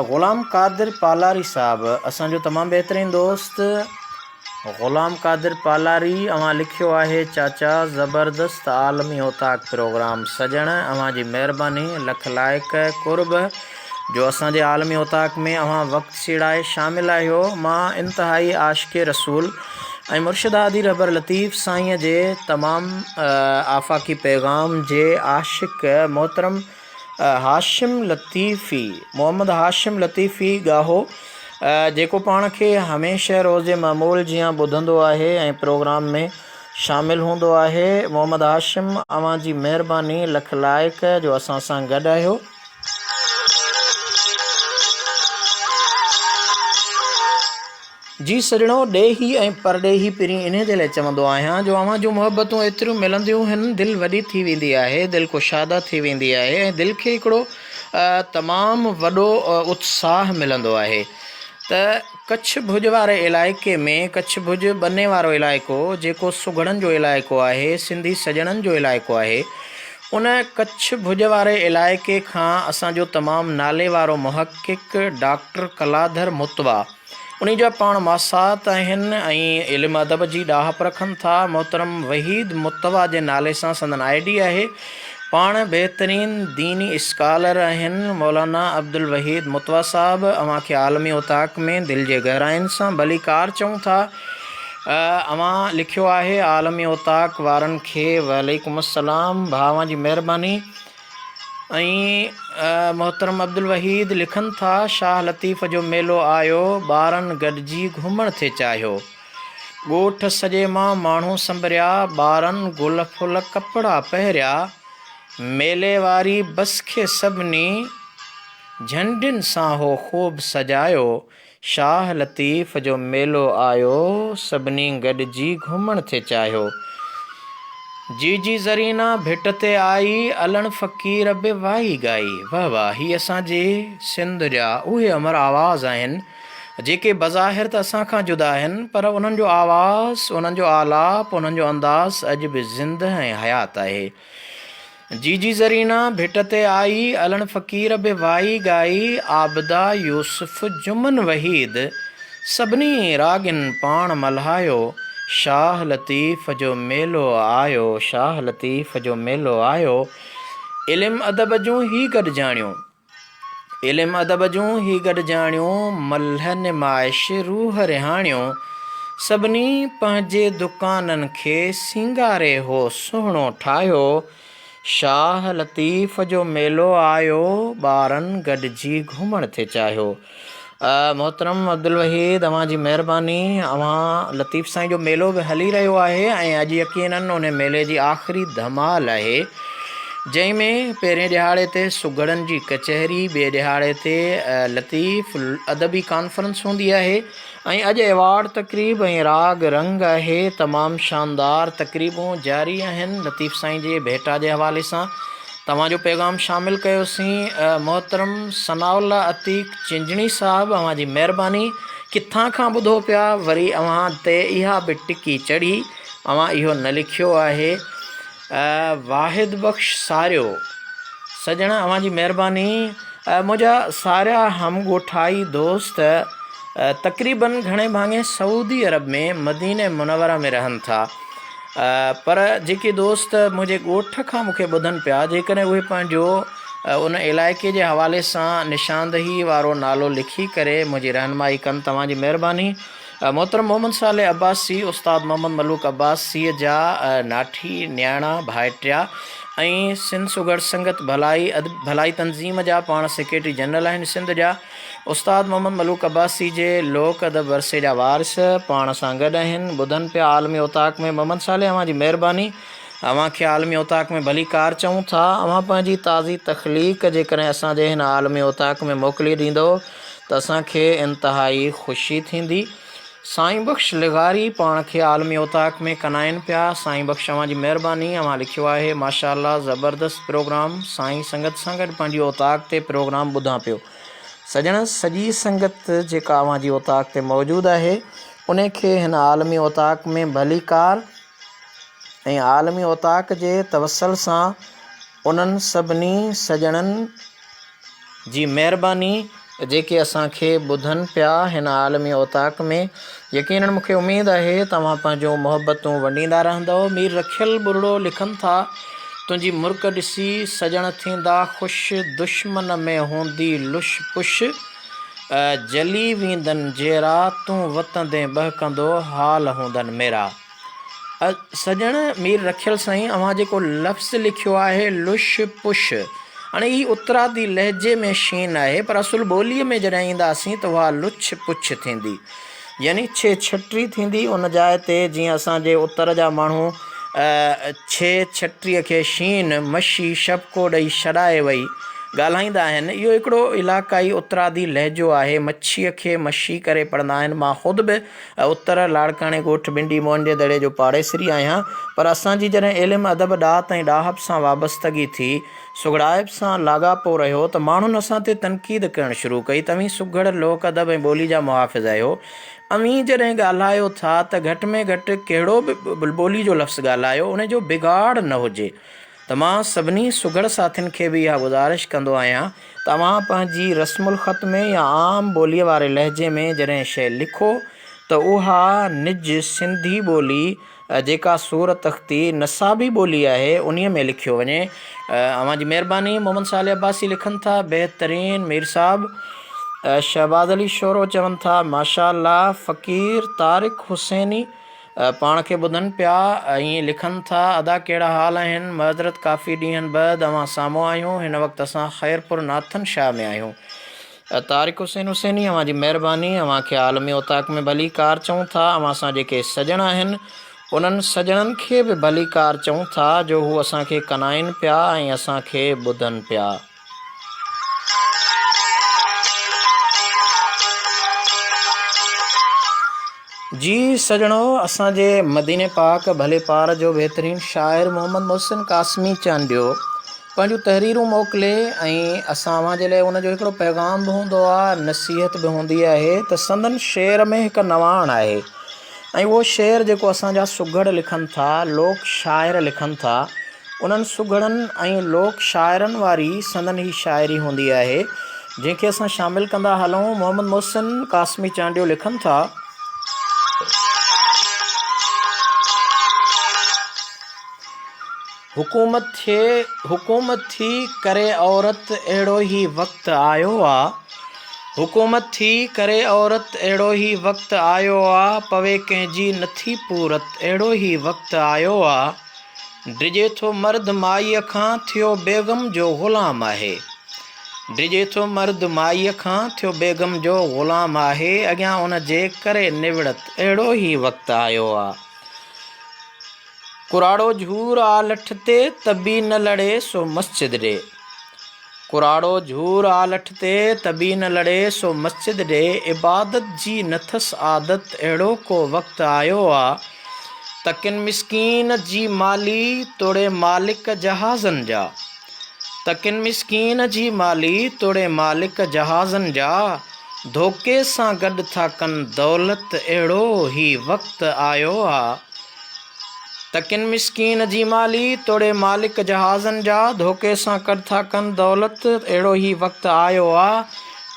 ग़ुलाम क़ादिर पालारी साहिबु असांजो तमामु बहितरीनु दोस्त ग़ुलाम क़ादिर पालारी अव्हां लिखियो आहे, चाचा ज़बरदस्त आलमी औताक प्रोग्राम। सजण अव्हांजी महिरबानी, लख लाइक कुर्ब जो असांजे आलमी औताक में अव्हां वक़्तु सीड़ाए शामिलु आहियो। मां इंतिहाई आशिक़े रसूल ऐं मुर्शिद आदि रबर लतीफ़ साईंअ जे तमामु आफ़ाक़ी पैगाम जे आशिक़ मोहतरम हाशिम लतीफ़ी मोहम्मद हाशिम लतीफ़ी ॻाहो, जेको पाण खे हमेशह रोज़े मामूल जीअं ॿुधंदो आहे ऐं प्रोग्राम में शामिलु हूंदो आहे। मोहम्मद हाशिम अव्हांजी महिरबानी, लख लाइक जो असां सां गॾु आहियो। जी सजणो, ॾेही ऐं परॾेही पहिरीं इन जे लाइ चवंदो आहियां जो अव्हां जूं मुहबतूं एतिरियूं मिलंदियूं आहिनि, दिलि वॾी थी वेंदी आहे, दिलि कुशादा थी वेंदी आहे ऐं दिलि खे हिकिड़ो तमामु वॾो उत्साह मिलंदो आहे। त कच्छ भुज वारे इलाइक़े में, कच्छ भुज बने वारो इलाइक़ो जेको सुघड़नि जो इलाइक़ो आहे, सिंधी सजणनि जो इलाइक़ो आहे, उन कच्छ भुज वारे इलाइक़े खां असांजो तमामु नाले वारो मुहक़िक़ डॉक्टर कलाधर मुतवा, उन जा पाण मासात आहिनि ऐं इल्मु अदब जी ॾाहप रखनि था। मोहतरम वहीद मुतवा जे नाले सां संदन ID आहे। पाण बहितरीन दीनी स्कॉलर आहिनि मौलाना अब्दुल वहीद मुतवा साहब। अव्हां खे आलमी उताक में दिलि जे गहराइनि सां भलीकार चऊं था। अव्हां लिखियो आहे आलमी उताक वारनि खे वालेकुम अस्सलाम, भावां जी महिरबानी। ऐं मोहतरम अब्दुल वहीद लिखनि था शाह लतीफ़ जो मेलो आयो, ॿारनि गॾिजी घुमण थे चाहियो, ॻोठ सॼे मां माण्हू संभरिया, ॿारनि गुल फुल कपिड़ा पहिरिया, मेले वारी बस खे सभिनी झंडियुनि सां हो ख़ूब सजायो, शाह लतीफ़ जो मेलो आयो, सभिनी गॾिजी घुमण थे चाहियो। जी ज़रीना भिट ते आई, अलण फ़क़ीर बि वाही गाई। वाह वाह, ही असांजे सिंध जा उहे अमर आवाज़ आहिनि जेके बज़ाहिर त असां खां जुदा आहिनि, पर उन्हनि जो आवाज़, उन्हनि जो आलाप, उन्हनि जो अंदाज़ अॼु बि ज़िंदह ऐं हयात आहे। जी ज़रीना भिट ते आई, अलण फ़क़ीर बि वाही गाई, आबदा यूसुफ जुमन वहीद, सभिनी रागिन पाण मल्हायो, शाह लतीफ़ जो मेलो आयो, शाह लतीफ़ जो मेलो आयो। इल्मु अदब जूं ही गॾिजाणियूं, इल्मु अदब जूं ही गॾिजाणियूं, मल्ह निमाइश रूह रिहाणियूं, सभिनी पंहिंजे दुकाननि खे सिंगारे हो सुहिणो ठाहियो, शाह लतीफ़ जो मेलो आयो, ॿारनि गॾिजी घुमण थे चाहियो। मोहतरम अब्दुल वहीद, अव्हां जी महिरबानी। अव्हां लतीफ़ साईं जो मेलो बि हली रहियो आहे ऐं अॼु यकीनन उन मेले जी आख़िरी धमाल आहे, जंहिंमें पहिरें ॾिहाड़े ते सुगड़नि जी कचहरी, ॿिए ॾिहाड़े ते लतीफ़ अदबी कॉन्फ्रेंस हूंदी आहे ऐं अॼु एवार्ड तक़रीब ऐं राग रंग आहे। तमामु शानदार तक़रीबूं जारी आहिनि लतीफ़ साईं जे भेटा जे हवाले सां। तव्हांजो पैगाम शामिलु कयोसीं। मोहतरम सनाउल्ला अतीक चिंजणी साहब, अव्हां जी महिरबानी। किथां खां ॿुधो पिया, वरी अव्हां ते इहा बि टिकी चढ़ी, अव्हां इहो न लिखियो आहे। वाहिद बख़्श सारियो सजण, अव्हां जी महिरबानी। मुंहिंजा सारिया हमॻोठाई दोस्त तक़रीबन घणे भाङे सऊदी अरब में मदीने मुनवरा में रहनि था, पर जेके दोस्त मुंहिंजे ॻोठ खां मूंखे ॿुधनि पिया, जेकॾहिं उहे पंहिंजो उन इलाइक़े जे हवाले सां निशानदही वारो नालो लिखी करे मुंहिंजी रहनुमाई कनि, तव्हांजी महिरबानी। मोहतरम मोहम्मद सालेह अब्बासी, उस्ताद मोहम्मद मलूक अब्बासीअ जा नाठी न्याणा भाइटिया ऐं सिंध सुगड़ संगत भलाई तंज़ीम जा पाण सेक्रेटरी जनरल आहिनि सिंध जा। उस्ताद मोहम्मद मलूक अब्बासी जे लोक अदब वरसे जा वारिस पाण सां गॾु आहिनि, ॿुधनि पिया आलमी उताक में। मोहम्मद सालेह, अव्हां जी महिरबानी। अव्हां खे आलमी उताक में भली कार चऊं था। अव्हां पंहिंजी ताज़ी तख़लीक़ जेकॾहिं असांजे हिन आलमी उताक में मोकिले ॾींदो त असांखे इंतिहाई ख़ुशी थींदी। साईं बख़्श लिगारी पाण खे आलमी उताक में कनाइनि पिया। साईं बख़्श, अव्हां जी महिरबानी। अव्हां लिखियो आहे माशाअल्लाह ज़बरदस्त प्रोग्राम, साईं संगत सां गॾु पंहिंजी उताक ते प्रोग्राम ॿुधां पियो। सॼण, सॼी संगत जेका अव्हां जी उताक ते मौजूदु आहे उन खे हिन आलमी उताक में भली कार ऐं आलमी उताक जे तवसल सां उन्हनि सभिनी सॼणनि जी महिरबानी जेके असांखे ॿुधनि पिया हिन आलमी उताक में। यकीनन मूंखे उमेदु आहे तव्हां पंहिंजो मुहबतूं वंडींदा रहंदव। मीर रखियल बुरड़ो लिखनि था, तुंहिंजी मुर्क ॾिसी सॼण थींदा ख़ुशि, दुश्मन में हूंदी लुश पुश, जली वेंदनि जहिड़ा तूं वतंदे बहकंदो हाल हूंदनि मेरा। सॼण, मीर रखियल साईं, अव्हां जेको लफ़्ज़ लिखियो आहे लुश पुश, हाणे ही उत्तरादी लहजे में शीन आहे, पर असुल ॿोलीअ में जॾहिं ईंदासीं त उहा लुछ पुछ थींदी, यानी छे छटरी थींदी। उन जाइ ते जीअं असांजे उत्तर जा माण्हू छे छटरीअ खे शीन मशी शपको ॾेई छॾाए वई ॻाल्हाईंदा आहिनि। इहो हिकिड़ो इलाक़ाई उत्तरादी लहजो आहे। मच्छीअ खे मशी करे पढ़ंदा आहिनि। मां ख़ुदि बि उत्तर लाड़काणे ॻोठ भिंडी मोहन जे दड़े जो पाड़ेसरी आहियां, पर असांजी जॾहिं इल्मु अदब ॾात ऐं ॾाहप सां वाबस्तगी थी, सुगड़ाइब सां लाॻापो रहियो, त माण्हुनि असां ते तनक़ीद करणु शुरू कई। तव्हीं सुघड़ लोक अदब ऐं ॿोली जा मुहाफ़िज़ आहियो, अव्हीं जॾहिं ॻाल्हायो था त घटि में घटि कहिड़ो बि ॿोली जो लफ़्ज़ु ॻाल्हायो उन जो बिगाड़ न हुजे। त मां सभिनी सुघड़ साथियुनि खे बि इहा गुज़ारिश कंदो आहियां, तव्हां पंहिंजी रस्मुल ख़त में या आम ॿोलीअ वारे लहजे में जॾहिं शइ लिखो त उहा निज सिंधी ॿोली जेका सूरत तख़्ती नसाबी ॿोली आहे उन्हीअ में लिखियो वञे। अव्हां जी महिरबानी। मोहम्मद साले अब्बासी लिखनि था, बहितरीन मीर साहब। शहबाज़ अली शोरो चवनि था, माशाअल्लाह। फ़क़ीर तारिक हुसैनी पाण खे ॿुधनि पिया, ईअं लिखनि था, अदा कहिड़ा हाल आहिनि? मज़रत काफ़ी ॾींहंनि बैदि अव्हां साम्हूं आहियूं। हिन वक़्तु असां ख़ैरपुर नाथन शाह में आहियूं। तारिक हुसैनी, अव्हां जी महिरबानी। अव्हां खे आलमी ओताक में भली कार चऊं था। अव्हां सां जेके सजण आहिनि उन्हनि सजणनि खे बि भली कार चऊं था जो हू असांखे कनाइनि पिया ऐं असांखे ॿुधनि पिया। जी सजणो, असांजे मदीने पाक भले पार जो बहितरीन शाइर मोहम्मद मोहसिन कासमी चांडियो पंहिंजूं तहरीरूं मोकिले ऐं असां जे लाइ उनजो हिकिड़ो पैगाम बि हूंदो आहे, नसीहत बि हूंदी आहे त संदन शेर में हिकु नवाण आहे ऐं उहो शेर जेको असांजा सुघड़ लिखनि था, लोक शाइर लिखनि था, उन्हनि सुघड़नि ऐं लोक शाइरनि वारी संदन ही शाइरी हूंदी आहे जंहिंखे असां शामिलु कंदा हलूं। मोहम्मद मोहसिन कासमी चांडियो लिखनि था, हुकूमत थी करे औरत अहिड़ो ई वक़्तु आयो आहे। हुकूमत थी करे औरत अहिड़ो ई वक़्तु आयो आहे, पवे कंहिंजी नथी पूरत अहिड़ो ई वक़्तु आयो आहे। डिॼे थो मर्द माईअ खां थियो बेगम जो ग़ुलाम आहे। डिॼे थो मर्द माईअ खां थियो बेगम जो ग़ुलाम आहे, अॻियां उन जे करे निवड़त अहिड़ो ई वक़्तु आयो आहे। कुराड़ो झूर आ लठ ते तबी न लड़े सो मस्जिद ॾे। कुराड़ो झूर आ लठ ते तबी न लड़े सो मस्जिद ॾे, इबादत जी नथस आदत अहिड़ो को वक़्तु आयो आहे। तकिन मिसकीन जी माली तोड़े मालिक जहाज़नि जा। तकिन मिसकीन जी माली तोड़े मालिक जहाज़नि जा, धोखे सां गॾु था कनि दौलत अहिड़ो ई वक़्तु आयो आहे। तकिन मिसकीन जी माली तोड़े मालिक जहाज़नि जा, धोखे सां गॾु था कनि दौलत अहिड़ो ई वक़्तु आयो आहे।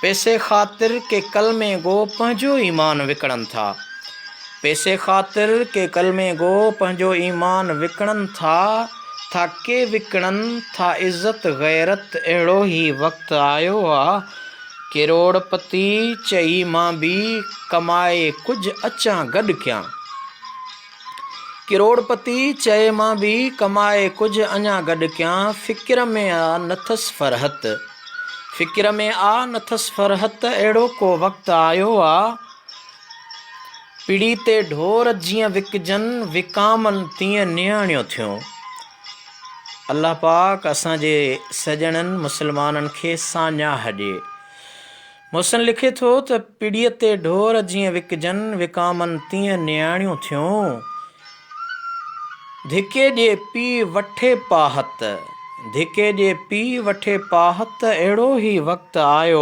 पैसे ख़ातिर के कलमे गो पंहिंजो ईमान विकिणनि था। पैसे ख़ातिर के कलमे गो पंहिंजो ईमान विकिणनि था के विकिणनि था इज़त गैरत अहिड़ो ई वक़्तु आयो आहे। करोड़पति चई मां बि कमाए कुझु अचां गॾु कयां। करोड़पति चए मां बि कमाए कुझु अञा गॾु कयां। फ़िक्र में आ नथसि फ़रहत, फ़िक्र में आ नथसि फ़रहत अहिड़ो को वक़्तु आयो आहे। पीढ़ी ते ढोर जीअं विकजनि विकामनि तीअं नियाणियूं थियूं। अल्लाह पाक असांजे सजणनि मुस्लमाननि खे साञा ॾिए। मोहसिन लिखे थो त पीढ़ीअ ते ढोर जीअं विकजनि विकामनि तीअं नियाणियूं थियूं। धिके जे पी वठे पाहत, धिके जे पी वठे पाहत अहिड़ो ई वक़्तु आयो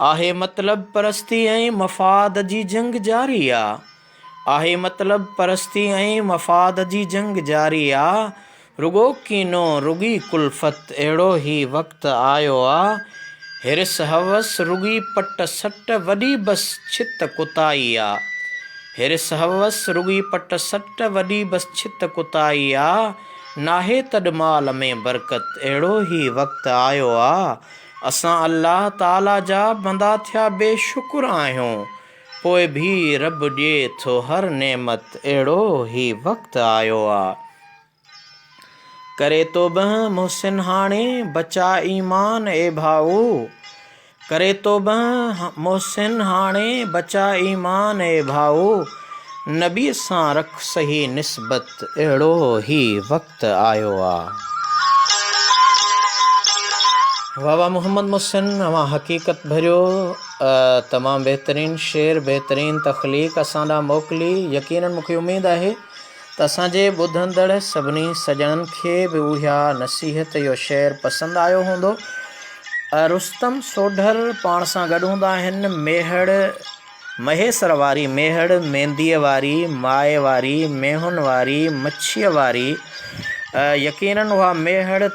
आहे। मतिलब परस्ती ऐं मफ़ाद जी जंग जारी आहे। आहे मतिलब परस्ती ऐं मफ़ाद जी जंग जारी आहे। रुगो कीनो रुगी कुल्फ़त अहिड़ो ई वक़्तु आयो आहे। हिरस हवस रुगी पट सट वॾी बस छित कुताई आहे। हिरस हवस रुगी पट सट वॾी बस छित कुताई आहे। नाहे तॾ माल में बरकत अहिड़ो ई वक़्तु आयो आहे। असां अल्लाह ताला जा बंदा थिया बेशुक्र आहियूं, पोइ बि रब ॾिए थो हर नेमत अहिड़ो ई वक़्तु आयो आहे। करे तो बि मोहसिन हाणे बचा ईमान ए भाऊ, करे तो बि मोहसिन हाणे बचा ईमान ए भाऊ। नबीअ सां रख सही निस्बत अहिड़ो ई वक़्तु आयो आहे। वाह वाह मोहम्मद मोहसिन, अवां हक़ीक़त भरियो तमामु बहितरीन शेर, बहितरीन तख़लीक़ असां ॾांहुं मोकिली। यकीनन मूंखे उमेदु आहे त असांजे ॿुधंदड़ सभिनी सॼणनि खे बि उहा नसीहत, इहो शेर पसंदि आयो हूंदो। रुस्तम सोढर पाण सां गॾु हूंदा आहिनि। मेहड़ महेसर वारी मेहड़, मेंदीअ वारी, माए वारी, मेहुनि वारी, मच्छीअ वारी, यकीनन उहा मेहड़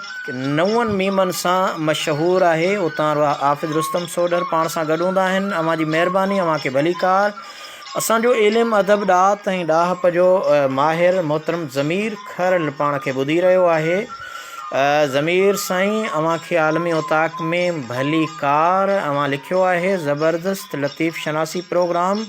9 मीमनि सां मशहूरु आहे। उतां हाफ़िज़ रुस्तम सोडर पाण सां गॾु हूंदा आहिनि। अव्हां जी महिरबानी, अव्हां खे भलीकार। असांजो इल्मु अदब ॾात ऐं ॾाहप जो माहिर मोहतरम ज़मीर खरल पाण खे ॿुधी रहियो आहे। ज़मीर साईं, अव्हां खे आलमी उताक में भलीकार। अव्हां लिखियो आहे ज़बरदस्त लतीफ़ शनासी प्रोग्राम।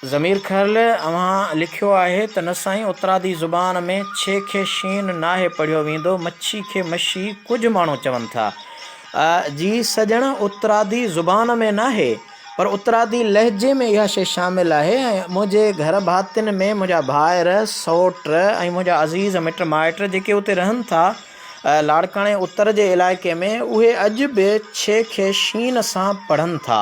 ज़मीर खरल, अव्हां लिखियो आहे त न साईं, उतरादी ज़ुबान में छे खे शीन नाहे पढ़ियो वेंदो, मच्छी खे मच्छी कुझु माण्हू चवनि था। जी सजण, उतरादी ज़ुबान में नाहे पर उतरादी लहजे में इहा शइ शामिलु आहे। ऐं मुंहिंजे घर भातियुनि में मुंहिंजा भाइर सौट ऐं मुंहिंजा अज़ीज़ मिट माइट जेके उते रहनि था लाड़काणे उत्तर जे इलाइक़े में, उहे अॼु बि छे खे शीन सां पढ़नि था।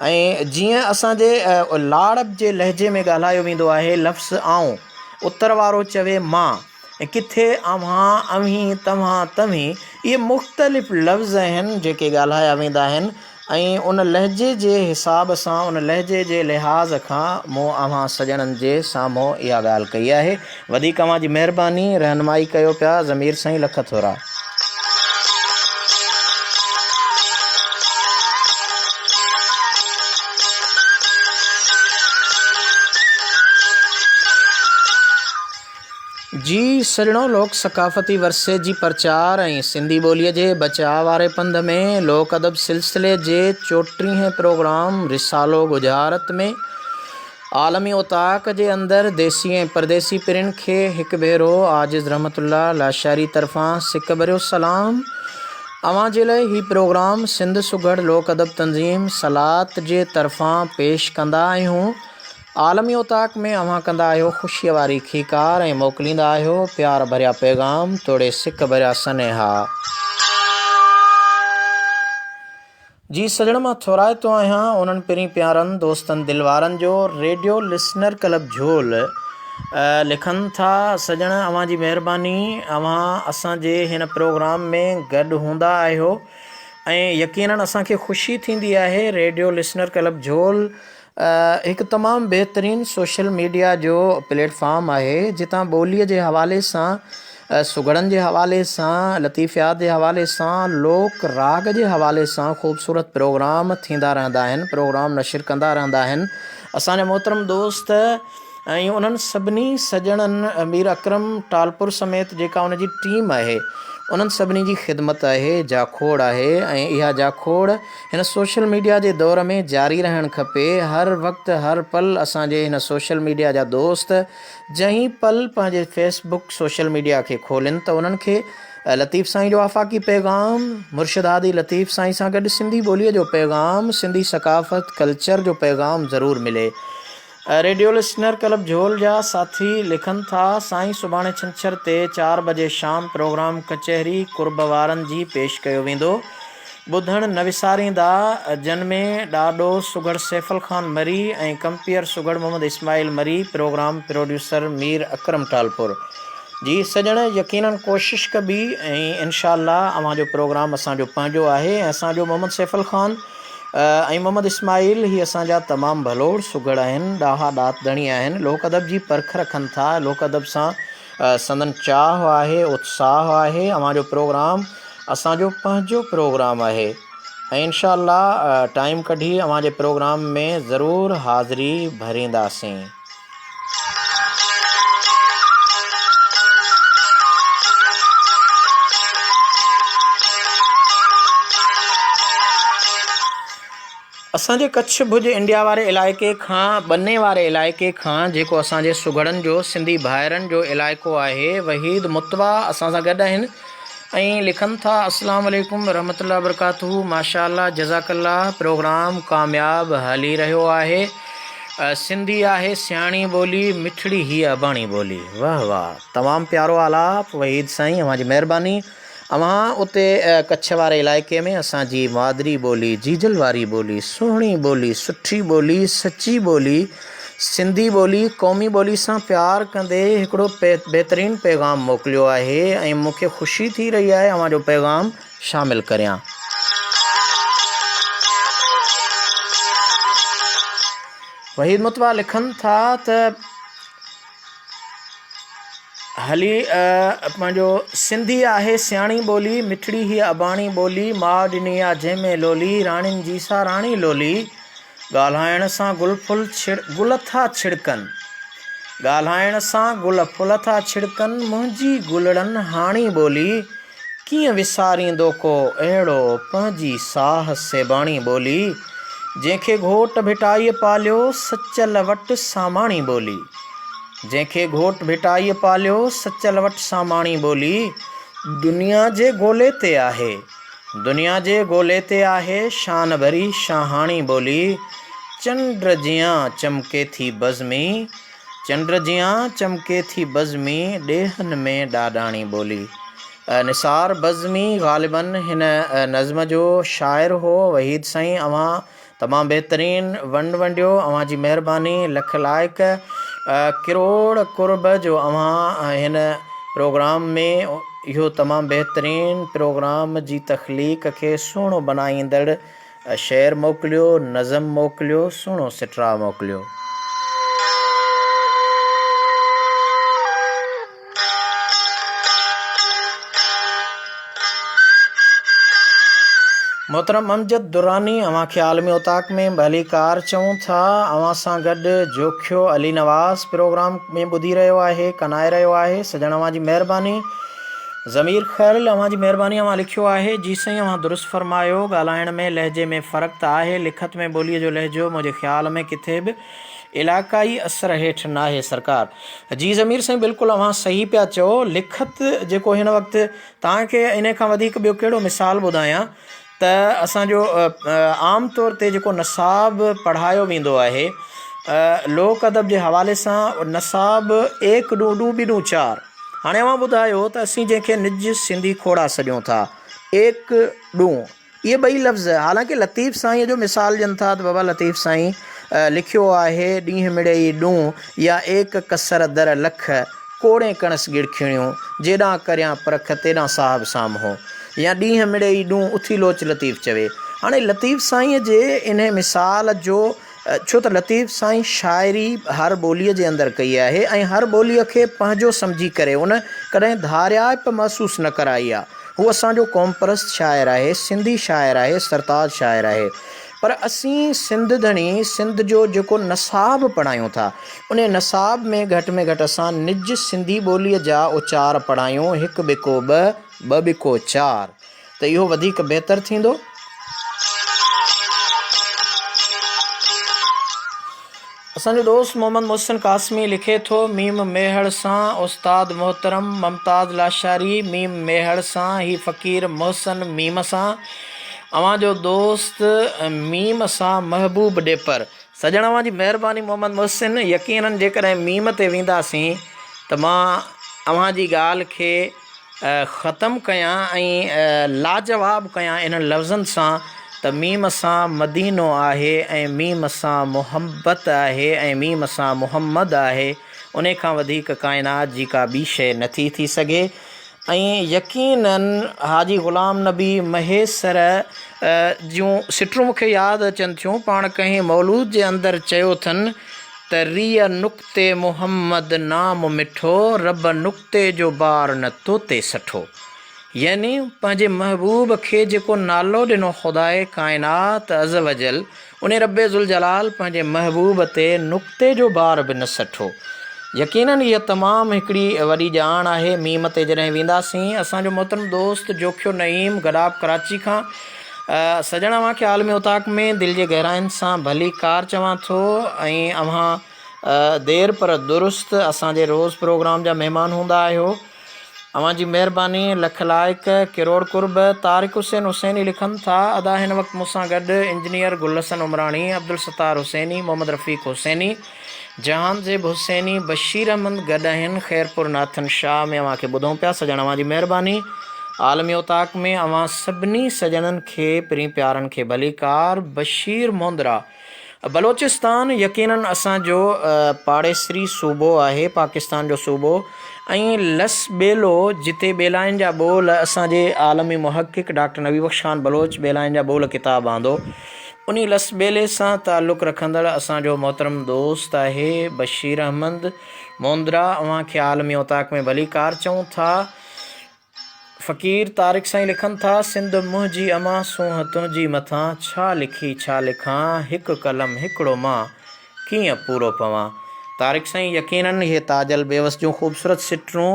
ऐं जीअं असांजे लाड़ जे लहजे में ॻाल्हायो वेंदो आहे लफ़्ज़ आऊं, उत्तर वारो चवे मां, ऐं किथे अव्हां, अव्हीं, तव्हां, तव्हीं, इहे मुख़्तलिफ़ लफ़्ज़ आहिनि जेके ॻाल्हाया वेंदा आहिनि। ऐं उन लहजे जे हिसाब सां, उन लहजे जे लिहाज़ खां मूं अव्हां सॼणनि जे साम्हूं इहा ॻाल्हि कई आहे। वधीक अव्हां जी महिरबानी, रहनुमाई कयो पिया ज़मीर साईं, लख थोरा। जी सजणो, लोक सकाफ़ती वरसे जी प्रचार ऐं सिंधी ॿोलीअ जे बचाव वारे पंध में लोक अदब सिलसिले जे 34हें प्रोग्राम रिसालो गुजारत में आलमी उताक जे अंदरि देसी ऐं परदेसी पिरिन खे हिकु भेरो आजिज़ रहमतुल्लाह लाशारी तरफ़ां सिक भरियो सलाम। अव्हां जे लाइ ही प्रोग्राम सिंध सुघड़ लोक अदब तंज़ीम सलात जे तरफ़ां पेश कंदा आहियूं। आलमी उताक में अव्हां कंदा आहियो ख़ुशीअ वारी खीकार ऐं मोकिलींदा आहियो प्यार भरिया पैगाम, तोड़े सिक भरिया सनेहा। जी सजण, मां थोराइतो आहियां उन्हनि पहिरीं प्यारनि दोस्तनि दिलवारनि जो। रेडियो लिसनर क्लब झोल लिखनि था, सजण अव्हां जी महिरबानी, अव्हां असांजे हिन प्रोग्राम में गॾु हूंदा आहियो ऐं यकीनन असांखे ख़ुशी थींदी आहे। रेडियो लिसनर क्लब झोल हिकु तमामु बहितरीनु सोशल मीडिया जो प्लेटफॉर्म आहे, जितां ॿोलीअ जे हवाले सां, सुगड़नि जे हवाले सां, लतीफ़ियात जे हवाले सां, लोक राग जे हवाले सां ख़ूबसूरत प्रोग्राम थींदा रहंदा आहिनि, प्रोग्राम नशिर कंदा रहंदा आहिनि। असांजा मोहतरम दोस्त ऐं उन्हनि सभिनी सॼणनि, अमीर अकरम टालपुर समेत जेका उनजी टीम आहे, उन्हनि सभिनी जी ख़िदमत आहे, जाखोड़ आहे। ऐं इहा जाखोड़ हिन सोशल मीडिया जे दौर में जारी रहणु खपे। हर वक़्तु हर पल असांजे हिन सोशल मीडिया जा दोस्त जहीं पल पंहिंजे फेसबुक सोशल मीडिया खे खोलनि त उन्हनि खे लतीफ़ साईं जो आफ़ाक़ी पैगाम, मुर्शिद हादी लतीफ़ साईं सां गॾु सिंधी ॿोलीअ जो पैगाम, सिंधी सकाफ़त कल्चर जो पैगाम ज़रूरु मिले। रेडियो लिसनर क्लब झोल जा साथी लिखनि था, साईं सुभाणे छंछर ते 4 बजे शाम प्रोग्राम कचहरी कुर्ब वारनि जी पेश कयो वेंदो। ॿुधणु न विसारींदा। जन में ॾाढो सुगड़ सैफ़ल ख़ान मरी ऐं कंपियर सुगड़ मोहम्मद इस्माइल मरी, प्रोग्राम प्रोड्यूसर मीर अकरम टालपुर। जी सजण, यकीनन कोशिशि कबी ऐं इंशाअल्लाह अव्हां जो प्रोग्राम असांजो पंहिंजो आहे। ऐं असांजो मोहम्मद सैफ़ल ख़ान ऐं मोहम्मद इस्माइल ही असांजा तमामु भलोड़ सुगड़ आहिनि, ॾाहा ॾातदणी आहिनि, लोक अदब जी परख रखनि था, लोक अदब सां संदन चाह आहे, उत्साह आहे। अव्हां जो प्रोग्राम असांजो पंहिंजो प्रोग्राम आहे ऐं इंशाअल्लाह टाइम कढी अव्हां जे प्रोग्राम में ज़रूरु हाज़िरी भरींदासीं। असांजे कच्छ भुज इंडिया वारे इलाइक़े खां, बन्ने वारे इलाइक़े खां, जेको असांजे सुगड़नि जो सिंधी भाइरनि जो इलाइक़ो आहे, वहीद मुतवा असां सां गॾु आहिनि ऐं लिखनि था, अस्सलाम वालेकुम रहमतुल्लाह बरकातहू, माशाअल्लाह जज़ाकल्लाह, प्रोग्राम कामयाब हली रहियो आहे। सिंधी आहे सियाणी ॿोली, मिठड़ी ही अबाणी ॿोली। वाह वाह, तमामु प्यारो आलाप वहीद साईं, अव्हां जी महिरबानी। अव्हां उते कच्छ वारे इलाइक़े में असांजी मादरी ॿोली, जीजल वारी ॿोली, सुहिणी ॿोली, सुठी ॿोली, सची ॿोली, सिंधी ॿोली, क़ौमी ॿोली सां प्यारु कंदे हिकिड़ो बहितरीनु पैगाम मोकिलियो आहे ऐं मूंखे ख़ुशी थी रही आहे अव्हां जो पैगाम शामिलु करियां। वहीद मुतवा लिखनि था त हली पंहिंजो सिंधी आहे सियाणी ॿोली, मिठड़ी ही अबाणी ॿोली, माउ ॾिनी आहे जंहिंमें लोली, राणियुनि जी सा राणी लोली, ॻाल्हाइण सां गुल था छिड़कनि, ॻाल्हाइण सां फुल था छिड़कनि, मुंहिंजी गुलड़नि हाणी ॿोली, कीअं विसारींदो को अहिड़ो पंहिंजी साह सेबाणी ॿोली, जंहिंखे घोट भिटाईअ पालियो सचल वटि सामाणी ॿोली, जंहिंखे घोट भिटाईअ पालियो सचल वटि सामाणी ॿोली, दुनिया जे ॻोल्हे ते आहे, दुनिया जे ॻोल्हे ते आहे, शान भरी शाहाणी ॿोली, चंड जियां चमके थी बज़मी, चंड जियां चमके थी बज़मी, ॾेहनि में ॾाॾाणी ॿोली। निसार बज़मी ग़ालिबन हिन नज़्म जो शाइर हो। वहीद साईं अवां तमामु बहितरीन वंड वंडियो, अवां जी महिरबानी लख लाइक, किरोड़ कुर्ब जो अवां हिन प्रोग्राम में इहो तमामु बहितरीन प्रोग्राम जी तख़लीक़ खे सुहिणो बनाईंदड़ शेर मोकिलियो, नज़म मोकिलियो, सुहिणो सिटरा मोकिलियो। मोहतरम अमजद दुरानी अवां खे आलमी उताक में भलीकार चऊं था। अवां सां गॾु जोखियो अली नवाज़ प्रोग्राम में ॿुधी रहियो आहे, कनाए रहियो आहे। सजण अवां जी महिरबानी। ज़मीर ख़ैरल अवां जी महिरबानी। अवां लिखियो आहे, जी साईं अवां दुरुस्त फरमायो, ॻाल्हाइण में लहजे में फ़र्क़ु त आहे, लिखत में ॿोलीअ जो लहजो मुंहिंजे ख़्याल में किथे बि इलाक़ाई असर हेठि न आहे सरकार। जी ज़मीर साईं बिल्कुलु अवां सही पिया चओ। लिखत जेको हिन वक़्तु तव्हांखे इन खां वधीक ॿियो कहिड़ो मिसाल ॿुधायां त असांजो आम तौर ते जेको नसाब पढ़ायो वेंदो आहे लोक अदब जे हवाले सां, नसाब 1 ॾूं 2 ॿी ॾूं 4। हाणे अवां ॿुधायो त असीं जंहिंखे निज सिंधी खोड़ा सॾियूं था, 1 ॾूं, इहे ॿई लफ़्ज़ हालांकि लतीफ़ साईं जो मिसाल ॾियनि था त बाबा लतीफ़ साईं लिखियो आहे, ॾींहं मिड़ई ॾूं या 1 कसर दर लख, कोड़े कणस गिड़खिणियूं, जेॾां करियां परख तेॾां साहिब साम्हूं, या ॾींहं मिड़ई ॾूं उथी लोच लतीफ़ चवे। हाणे लतीफ़ साईं जे इन मिसाल जो छो त लतीफ़ साईं शाइरी हर ॿोलीअ जे अंदरि कई आहे ऐं हर ॿोलीअ खे पंहिंजो सम्झी करे उन कॾहिं धारियाप महसूसु न कराई आहे। हू असांजो क़ौम परस्त शाइर आहे, सिंधी शाइर आहे, सरताज शाइर आहे। पर असीं सिंध धणी सिंध जो जेको नसाब पढ़ायूं था, उन नसाब में घटि असां निज सिंधी ॿोलीअ जा उचार पढ़ायूं, 1 ॿिको 2, 2 ॿिको 4, त इहो वधीक बहितर थींदो। असांजो दोस्त मोहम्मद मोहसिन कासमी लिखे थो, मीम मेहड़ सां उस्ताद मोहतरम ममताज़ लाशारी, मीम मेहड़ सां ही फ़क़ीर मोहसिन मीम सां, अवां जो दोस्त मीम सां महबूब ॾेपर। सजण अवां जी महिरबानी मोहम्मद मोहसिन। यकीनन जेकॾहिं मीम ते वेंदासीं त मां अवां जी ॻाल्हि खे ख़तमु कयां ऐं लाजवाब कयां इन्हनि लफ़्ज़नि सां त मीम सां मदीनो आहे ऐं मीम सां मुहबत आहे ऐं मीम सां मुहम्मद आहे, उन खां वधीक काइनात जी का ॿी शइ नथी थी सघे। ऐं यकीनन हाजी ग़ुलाम नबी महेसर जूं सिटरूं मूंखे यादि अचनि थियूं। पाण कंहिं मौलूद जे अंदरि चयो अथनि त रिय नुक़्ते मुहम्मद नाम मिठो, रब नुक़्ते जो बार न तोते सठो। यानी पंहिंजे महबूब खे जेको नालो ॾिनो ख़ुदाए काइनात अज़ वजल, उन रब्बे ज़ुल जलाल पंहिंजे महबूब ते नुक़्ते जो बार बि न सठो। यकीनन इहा तमामु हिकिड़ी वॾी ॼाण आहे। मीम ते जॾहिं वेंदासीं, असांजो मोहतरम दोस्त जोखियो नईम गडाब कराची खां सजण अवां खे आलमी उताक में दिलि जे गहराइनि सां भली कार चवां थो ऐं अवां देर पर दुरुस्त असांजे रोज़ प्रोग्राम जा महिमान हूंदा आहियो। अवां जी महिरबानी लख लाइक, किरोड़ कुर्ब। तारिक हुसैनी लिखनि था, अदा हिन वक़्तु मूंसां गॾु इंजीनियर गुलहसन उमराणी, अब्दुल सत्तार हुसैनी, मोहम्मद रफ़ीक हुसैनी, जहानज़ेब हुसैनी, बशीर अहमद गॾु आहिनि। ख़ैरपुर नाथन शाह में अवां खे ॿुधूं पिया। सजण अवां जी महिरबानी। आलमी उताक में अवां सभिनी सजणनि खे पिरीं प्यारनि खे भलीकार। बशीर मोंदरा बलोचिस्तान यकीनन असांजो पाड़ेसरी सूबो आहे, पाकिस्तान जो सूबो। ऐं लस ॿेलो जिते ॿेलाइनि जा ॿोल असांजे आलमी मुहक़िक़ डॉक्टर नबी बख़्श ख़ान बलोच ॿेलाइनि जा ॿोल किताबु आंदो, उन लसबेले सां ताल्लुक़ रखंदड़ असांजो मोहतरम दोस्त आहे बशीर अहमद मोंद्रा। अव्हांखे आलमी औताक में भली कार चऊं था। फ़क़ीर तारिक साईं लिखनि था, सिंध मुंहिंजी अमा सूंहं तुंहिंजी मथां, छा लिखी छा लिखां, हिकु कलम हिकिड़ो मां कीअं पूरो पवां। तारिक साईं यकीनन इहे ताजल बेवस जूं ख़ूबसूरत सिटरूं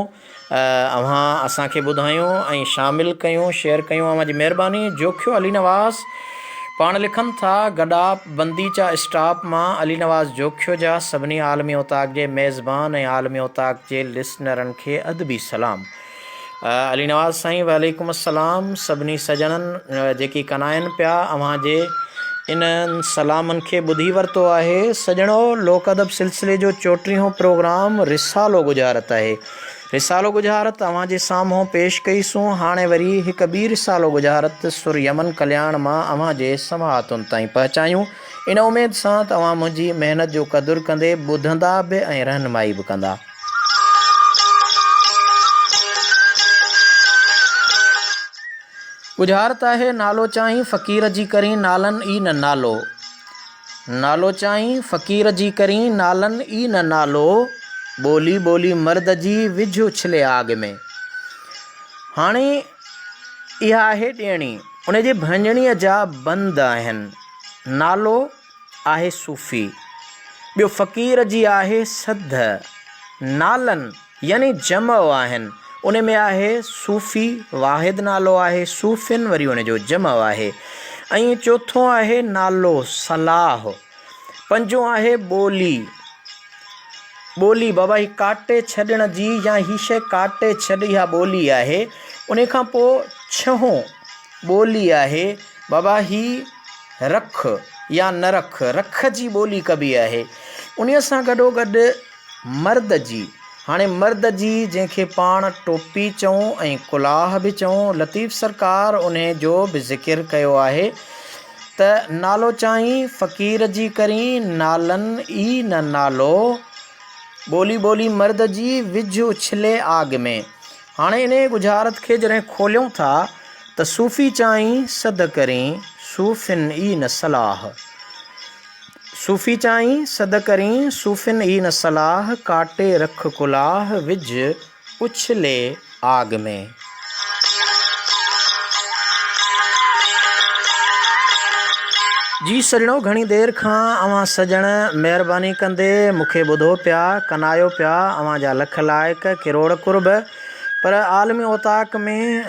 अव्हां असांखे ॿुधायूं ऐं शामिलु कयूं, शेयर कयूं। अव्हां जी महिरबानी। जोखियो अली नवाज़ पाण लिखनि था, गॾा बंदीचा स्टाफ मां अली नवाज़ जोखियो जा सभिनी आलमी औताक जे मेज़बान ऐं आलमी औताक जे लिसनरनि खे अदबी सलाम। अली नवाज़ साईं वालेकुम अस्सलाम। सभिनी सजणनि जेकी कनाइनि पिया अव्हांजे इन्हनि सलामनि खे ॿुधी वरितो आहे। सजणो, लोक अदब सिलसिले जो 34हों प्रोग्राम रिसालो गुजारत आहे। रिसालो गुजारत अव्हांजे साम्हूं पेश कईसूं। हाणे वरी हिकु ॿी रिसालो गुजारत सुर यमन कल्याण मां अव्हांजे समाअतुनि ताईं पहुचायूं। इन उमेद सां तव्हां मुंहिंजी महिनत जो क़दुरु कंदे ॿुधंदा बि ऐं रहनुमाई बि कंदा। गुजारत आहे, नालो चाहीं फ़क़ीर जी करी नालनि ई न नालो। नालो चाहीं फ़क़ीर जी करी नालनि ई न नालो, ॿोली ॿोली मर्द जी विझ उछले आग में। हाणे इहा आहे ॾियणी, उन जे भंजणीअ जा बंद आहिनि। नालो आहे सूफ़ी, ॿियो फ़क़ीर जी आहे सध। नालनि यानी जमो आहिनि, उन में आहे सूफ़ी वाहिद नालो आहे, सूफ़िन वरी उन जो जमो आहे। ऐं चोथों आहे नालो सलाह। पंजो आहे ॿोली। ॿोली बाबा ही काटे छॾण जी या ही शइ काटे छॾ, इहा ॿोली आहे। उन खां पोइ छहों ॿोली आहे बाबा ही रख या न रख, रख जी ॿोली कबी आहे। उन सां गॾोगॾु मर्द जी। हाणे मर्द जी जंहिंखे पाण टोपी चऊं ऐं कुलाह बि चऊं, लतीफ़ सरकार उन जो बि ज़िक्र कयो आहे त नालो चाहीं फ़क़ीर जी करी नालनि ई न नालो, ॿोली ॿोली मर्द जी विझ उछले आग में। हाणे इन गुजारत खे जॾहिं खोलियूं था त सूफ़ी चाहीं सद करीं सूफ़िन ई न सलाह। सूफ़ी चाहीं सद करीं सूफ़िन ई न सलाह, काटे रख कुलाह विझ उछले आग में। जी सजणो, घणी देरि खां अव्हां सजण महिरबानी कंदे मूंखे ॿुधो पिया, कनायो पिया। अव्हां जा लख लाइक किरोड़ कुर्ब, पर आलमी औताक में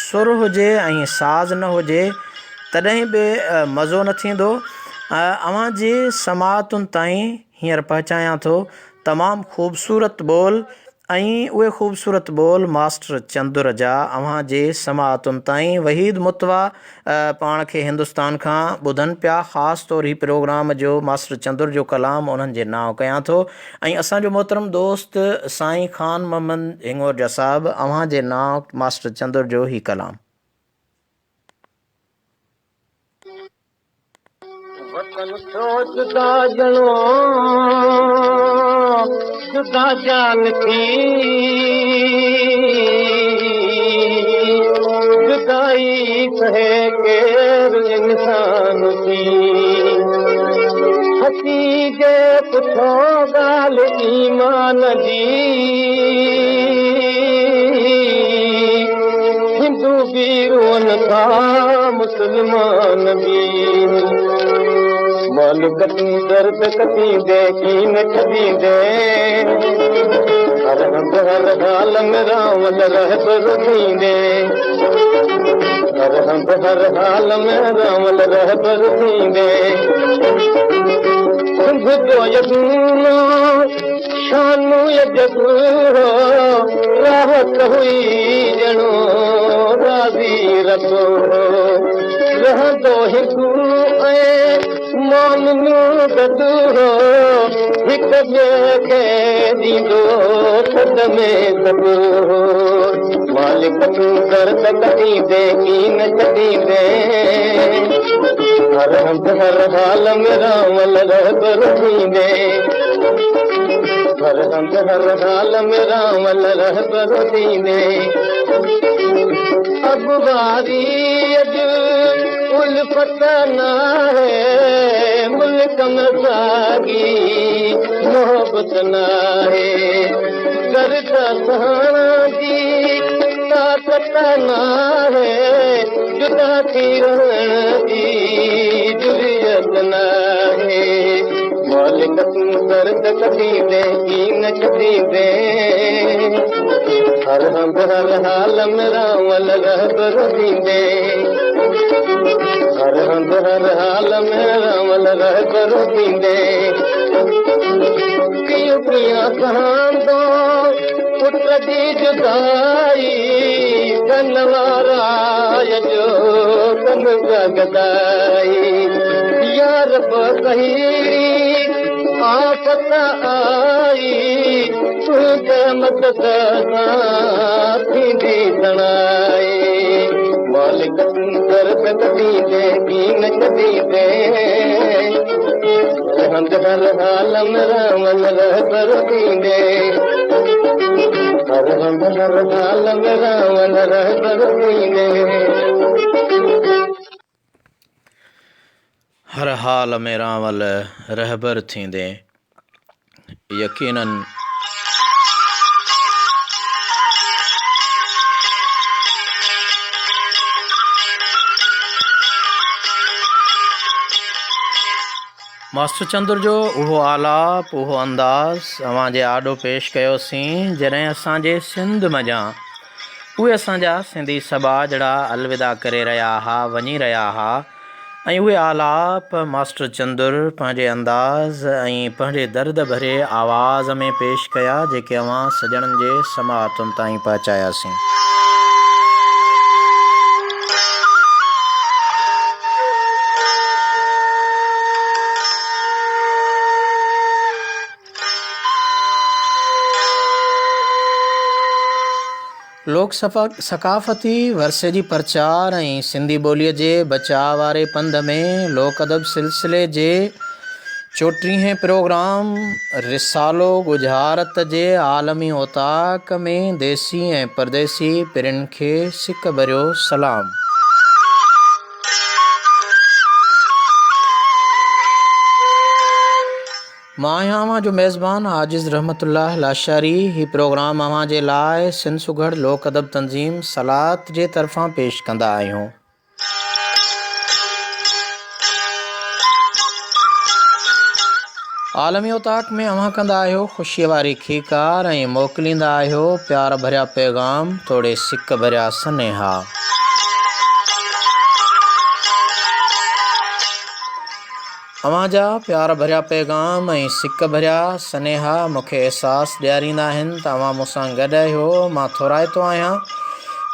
सुर हुजे ऐं साज़ न हुजे तॾहिं बि मज़ो न थींदो। अव्हां जे समाअतुनि ताईं हींअर पहुचायां थो तमामु ख़ूबसूरत बोल, ऐं उहे ख़ूबसूरत बोल मास्टर चंदुर जा अव्हां जे समाअतुनि ताईं। वहीद मुतवा पाण खे हिंदुस्तान खां ॿुधनि पिया। ख़ासि तौर ही प्रोग्राम जो मास्टर चंदुर जो कलाम उन्हनि जे नाव कयां थो, ऐं असांजो मोहतरम दोस्त साईं ख़ान मोहम्मद हिंगोरजा साहिबु अव्हां जे नाव मास्टर चंदुर जो ही कलाम। वतन तो जुदा ॼणो जुदा जान थी, जुदाई सहे केर इंसान थी। हसी जे पुछो ॻाल्हि ईमान जी, हिंदू बि रोअनि था मुस्लमान बि। मालिक तूं दर्द कटींदे की न छॾींदे, हर हंध हर हाल में रावल रहबर थींदे। हर हंध हर हाल में रावल रहबर थींदे। सिंध जो यकूनो शानू यजबू राहत हुई ॼणो राज़ी रखो। रहंदो हिकु ऐं मामनू गॾु हिक ॿिए खे ॾींदो सद में सभु। मालिक तूं दर्द कटींदे की न छॾींदे, हर हंध हर हाल में रावल रहबर थींदे। हर हंध हर हाल में रावल रहबर थींदे। अॻुवारी अॼु उल्फत नाहे मुल्क में सागी मोहब्बत नाहे करता सहाना जी ताकत नाहे जुदा थी रहण जी जुरियत नाहे मालिक तूं दर्द कढी दे कीन कढी दे हर हंधि हर हाल में रावल रहबर थींदे हर हंधि हर हाल में रावल रहबर थींदे पियो पिया कहांदो पुट जी जुदाई कन वारा जो कन जगदाई यार कहिड़ी आफत आई तुझे मदद सां थींदी सणाई मालिक तूं दर्द कढी दे कीन कढी दे हंधि हर हाल में रावल रहबर थींदे हर हंधि हर हाल में रावल रहबर थींदे हर हाल में रावल रहबर थींदे। यकीनन मास्टर चंद्र जो उहो आलाप उहो अंदाज़ अवांजे आॾो पेश कयोसीं जॾहिं असांजे सिंध मञा उहे असांजा सिंधी सभा जहिड़ा अलविदा करे रहिया हुआ वञी रहिया हुआ ऐं उहे आलाप मास्टर चंद्र पंहिंजे अंदाज़ ऐं पंहिंजे दर्द भरे आवाज़ में पेश कया जेके अवां सॼणनि जे समाअतुनि ताईं पहुचायासीं। लोक सकाफ़ती वरसे जी प्रचार ऐं सिंधी ॿोलीअ जे बचाव वारे पंध में लोक अदब सिलसिले जे 34हें प्रोग्राम रिसालो गुजरात जे आलमी ओताक में देसी ऐं परदेसी पिरियुनि खे सिक भरियो सलाम। मां आहियां अवां जो मेज़बान आजिज़ रहमतुल्लाह लाशारी। ही प्रोग्राम अवां जे लाइ सिंध सुघड़ लोक अदब तंज़ीम सलात जे तरफ़ां पेश कंदा आहियूं। आलमी ओताक में अवां कंदा आहियो ख़ुशीअ वारी खीकार ऐं मोकिलींदा आहियो प्यार भरिया पैगाम थोड़े सिक भरिया सनेहा। अवां जा प्यार भरिया पैगाम ऐं सिक भरिया सनेहा मूंखे अहसासु ॾियारींदा आहिनि त अवां मूंसां गॾु आहियो। मां थोराइतो आहियां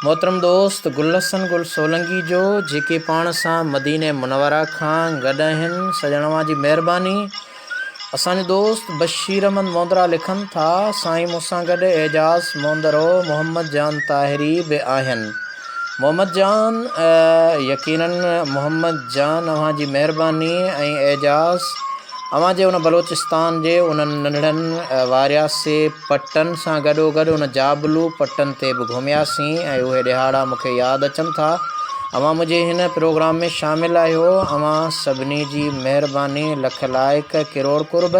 मोहतरम दोस्त गुलहसन गुल सोलंगी जो जेके पाण सां मदीने मुनवरा खां गॾु आहिनि। सॼण अवां जी महिरबानी। असांजो दोस्त बशीर अहमद मोंदरा लिखनि था साईं मूंसां गॾु एजाज़ मोंदरो मोहम्मद जान ताहिरी बि आहिनि। मोहम्मद जान यकीनन मोहम्मद जान अवां जी महिरबानी ऐं एजाज़ अवां जे उन बलोचिस्तान जे उन्हनि नंढड़नि वारियासे पटनि सां गॾोगॾु उन जाबलू पटनि ते बि घुमियासीं ऐं उहे ॾिहाड़ा मूंखे यादि अचनि था। अवां मुंहिंजे हिन प्रोग्राम में शामिलु आहियो। अवां सभिनी जी महिरबानी लख लाइक किरोड़ कुर्ब।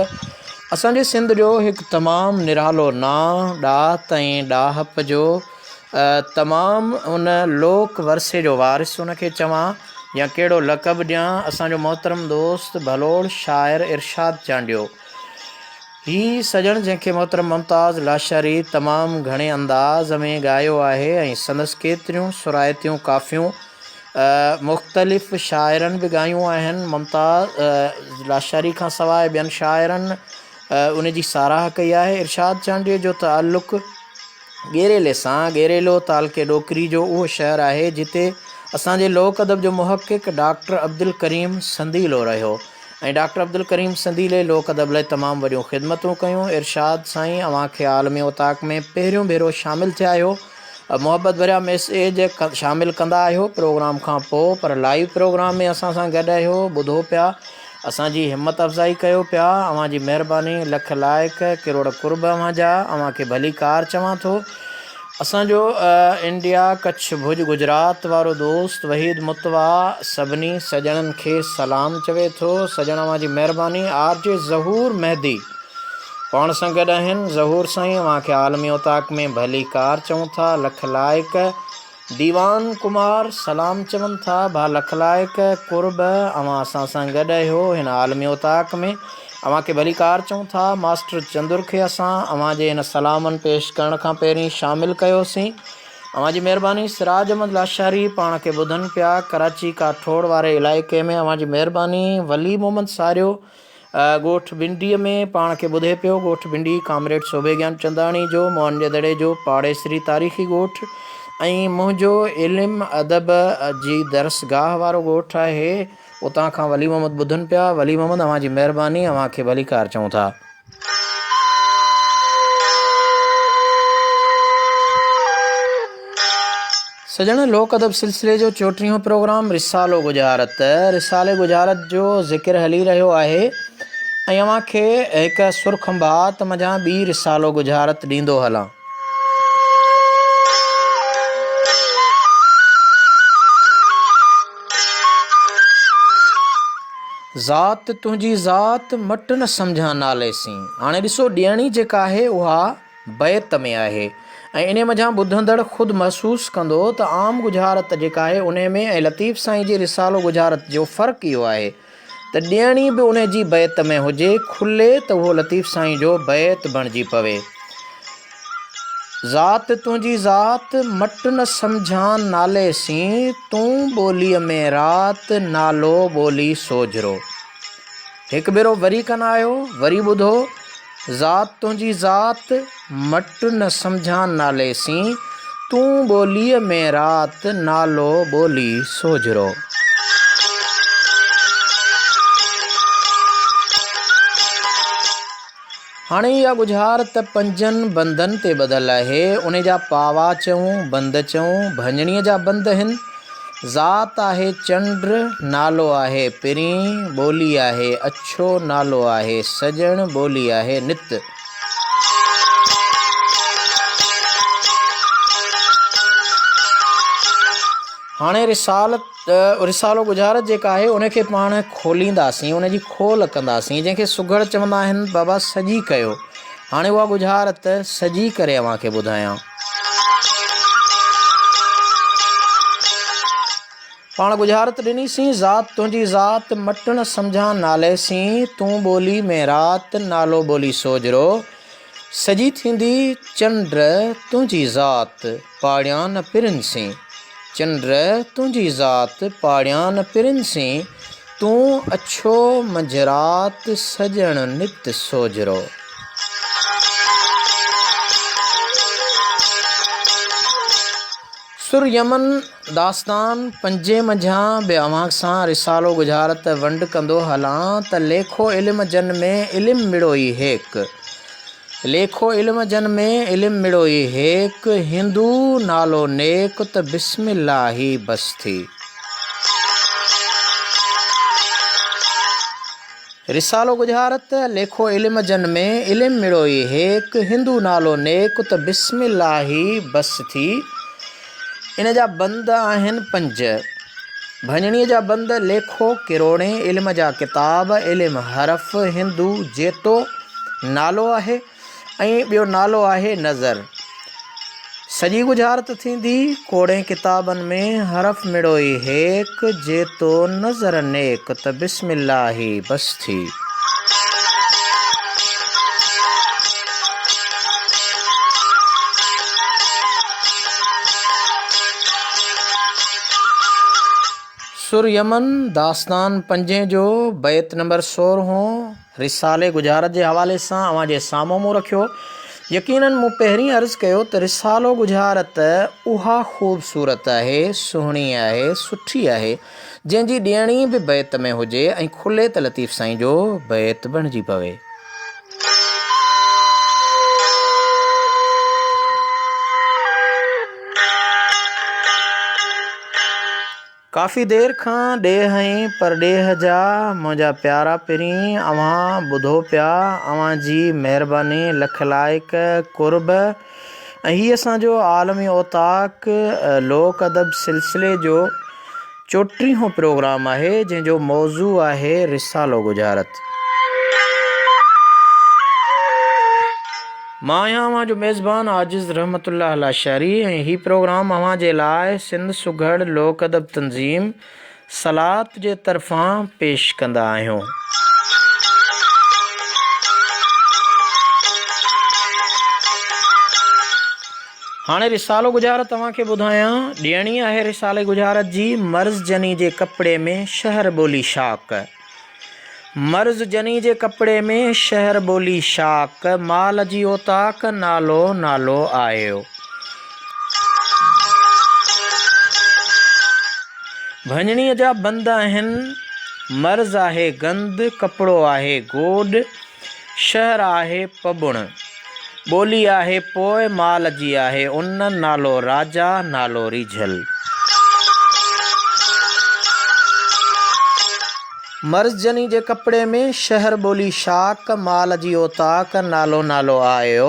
असांजे सिंध जो हिकु तमामु निरालो नां ॾात ऐं ॾाहप जो तमामु उन लोक वरसे जो वारिस उनखे चवां या कहिड़ो लक़ब ॾियां। असांजो मोहतरम दोस्त भलोड़ शाइर इरशाद चांडियो ही सॼण जंहिंखे मोहतरम मुमताज़ लाशारी तमामु घणे अंदाज़ में ॻायो आहे ऐं संदसि केतिरियूं सुरायतियूं काफ़ियूं मुख़्तलिफ़ शाइरनि बि ॻायूं आहिनि। मुमताज़ लाशारी खां सवाइ ॿियनि शाइरनि उन जी साराह कई आहे। इरशाद चांडियो जो ताल्लुक़ु गेरेले सां गेरेलो तालके डोकरी जो उहो शहर आहे जिते असांजे लोक अदब जो मुहक़िक़ डॉक्टर अब्दुल करीम संदीलो रहियो ऐं डॉक्टर अब्दुल करीम संदीले लोक अदब लाइ तमामु वॾियूं ख़िदमतूं कयूं। इरशाद साईं अवां खे आलमी ओताक में पहिरियों भेरो शामिलु थिया आहियो। मोहबत भरिया मैसेज शामिलु कंदा आहियो प्रोग्राम खां पोइ पर लाइव प्रोग्राम में असां सां गॾु आहियो ॿुधो पिया असांजी हिमत अफ़ज़ाई कयो पिया। अवां जी महिरबानी लख लाइक किरोड़ कुर्ब अवां जा। अवां खे भली कार चवां थो। असांजो इंडिया कच्छ भुज गुजरात वारो दोस्त वहीद मुतवा सभिनी सॼणनि खे सलाम चवे थो। सॼण अवां जी महिरबानी। आरजे ज़हूर मेहदी पाण सां गॾु आहिनि। ज़हूर साईं अवां खे आलमी उताक में भली कार चऊं था। लख लाइक। दीवान कुमार सलाम चवनि था। भा लख लाइक कुर्ब अवां असां सां गॾु आहियो हिन आलमी उताक में। अवां खे भली कार चऊं था। मास्टर चंदुर खे असां अवां जे हिन सलामनि पेश करण खां पहिरीं शामिलु कयोसीं। अवां जी महिरबानी। सिराज अहमद लाशारी पाण खे ॿुधनि पिया कराची काठोड़ वारे इलाइक़े में। अवां जी महिरबानी। वली मोहम्मद सारियो ॻोठ भिंडीअ में पाण खे ॿुधे पियो। ॻोठ भिंडी कामरेड शोभे ज्ञान चंदाणी जो मोहन जे दड़े जो पाड़ेसरी तारीख़ी ॻोठ ऐं मुंहिंजो इल्मु अदब जी दरसगाह वारो ॻोठु आहे। उतां खां वली मोहम्मद ॿुधनि पिया। वली मोहम्मद अवां जी महिरबानी। अवां खे भली कार चऊं था। सजण लोक अदब सिलसिले जो 34हों प्रोग्राम रिसालो गुजारत। रिसाले गुजारत जो ज़िक्र हली रहियो आहे ऐं अवां खे हिकु सुरखंबात मञा ॿी रिसालो गुजारत ॾींदो हलां। ज़ात तुंहिंजी ज़ात मट न सम्झां नाले सी। हाणे ॾिसो ॾियणी जेका आहे उहा बैत में आहे ऐं इन मञा ॿुधंदड़ ख़ुदि महसूसु कंदो त आम गुजारत जेका आहे उन में ऐं लतीफ़ साईं जी रिसालो गुजारत जो फ़र्क़ु इहो आहे त ॾियणी बि उन जी बैत में हुजे खुले त उहो लतीफ़ साईं जो बैत बणिजी पवे। ज़ात तुंहिंजी ज़ात मट न सम्झां नाले सी। तूं ॿोलीअ में रात नालो ॿोली सोझरो। हिकु भेरो वरी कंदा आहियो। वरी ॿुधो। ज़ात तुंहिंजी ज़ात मट न सम्झां नाले सी। तूं ॿोलीअ में रात नालो ॿोली सोझरो। हाणे इहा गुजारत पंजनि बंदनि ते ॿधल आहे। उन जा पावा चऊं बंद चऊं भंजणीअ जा बंद आहिनि। ज़ात आहे चंड नालो आहे पिरी ॿोली आहे अछो नालो आहे सजण ॿोली आहे नित। हाणे रिसालो गुजारत जेका आहे उनखे पाण खोलींदासीं उन जी खोल कंदासीं जंहिंखे सुघड़ चवंदा आहिनि बाबा सजी कयो। हाणे उहा गुजारत सजी करे अव्हां खे ॿुधायां। पाण गुजारत ॾिनीसीं। ज़ात तुंहिंजी ज़ात मट न सम्झां नाले सी। तूं ॿोली में रात नालो ॿोली सोझरो। सजी थींदी चंड तुंहिंजी ज़ात पाड़ियां न पिरनि सी। चंड तुंहिंजी ज़ात पाड़ियां न पिरनि सी। तूं अछो मंझरात सजण नित सोझरो। सुर यमन दास्तान पंजे मंझां बि अव्हां सां रिसालो गुजारत वंड कंदो हलां त लेखो इल्म जन में इल्मु मिड़ो ई हेक। लेखो इल्म जन में इल्मु मिड़ो ई हेक। हिंदू नालो नेक त बिस्मिल्लाही बस थी। रिसालो गुजारत लेखो इल्म जन में इल्मु मिड़ो ई हेक। हिंदू नालो नेक त बिस्मिल्लाही बस थी। इन जा बंद आहिनि पंज। भंजणीअ जा बंद लेखो किरोड़े इल्म जा किताब इल्म हरफ हिंदू जेतो नालो आहे ऐं ॿियो नालो आहे नज़र। सॼी गुजारत थींदी कोड़े किताबनि में हरफ मिड़ो ई हेक जेतो नज़र नेक त बिस्मिल्लाही बस थी। सुर यमन दास्तान पंजे जो बैत नंबर 16 रिसाले गुजारत जे हवाले सां अव्हां जे साम्हूं मूं रखियो। यकीनन मूं पहिरीं अर्ज़ु कयो त रिसालो गुजारत उहा ख़ूबसूरत आहे सुहिणी आहे सुठी आहे जंहिंजी ॾियणी बि बैत में हुजे ऐं खुले त लतीफ़ साईं जो बैत बणिजी पवे। काफ़ी देर खां ॾेह ऐं परॾेह जा मुंहिंजा प्यारा पिरी अव्हां ॿुधो पिया। अव्हां जी महिरबानी लख लाइक कुर्ब ऐं हीअ असांजो आलमी औताक लोक अदब सिलसिले जो 34हों प्रोग्राम आहे जंहिंजो मौज़ू आहे रिसालो गुजारत। मां आहियां अव्हां जो मेज़बान आजिज़ रहमतुल्लाह लाशारी ऐं हीउ प्रोग्राम अव्हां जे लाइ सिंध सुघड़ लोक अदब तंज़ीम सलात जे तरफ़ां पेश कंदा आहियूं। हाणे रिसालो गुजारत तव्हांखे ॿुधायां। ॾियणी आहे रिसाले गुजारत जी मर्ज़ जनी जे कपिड़े में शहर ॿोली शाक। मर्ज़ जनी जे कपिड़े में शहर ॿोली शाक, माल जी औताक नालो नालो आयो। भंजणीअ जा बंद आहिनि, मर्ज़ आहे गंद, कपिड़ो आहे गोॾ, शहर आहे पबुण, ॿोली आहे पोइ, माल जी आहे उन, नालो राजा नालो रिझल। मर्ज़ जनी जे कपिड़े में शहर ॿोली शाक, माल जी औताक नालो नालो आयो।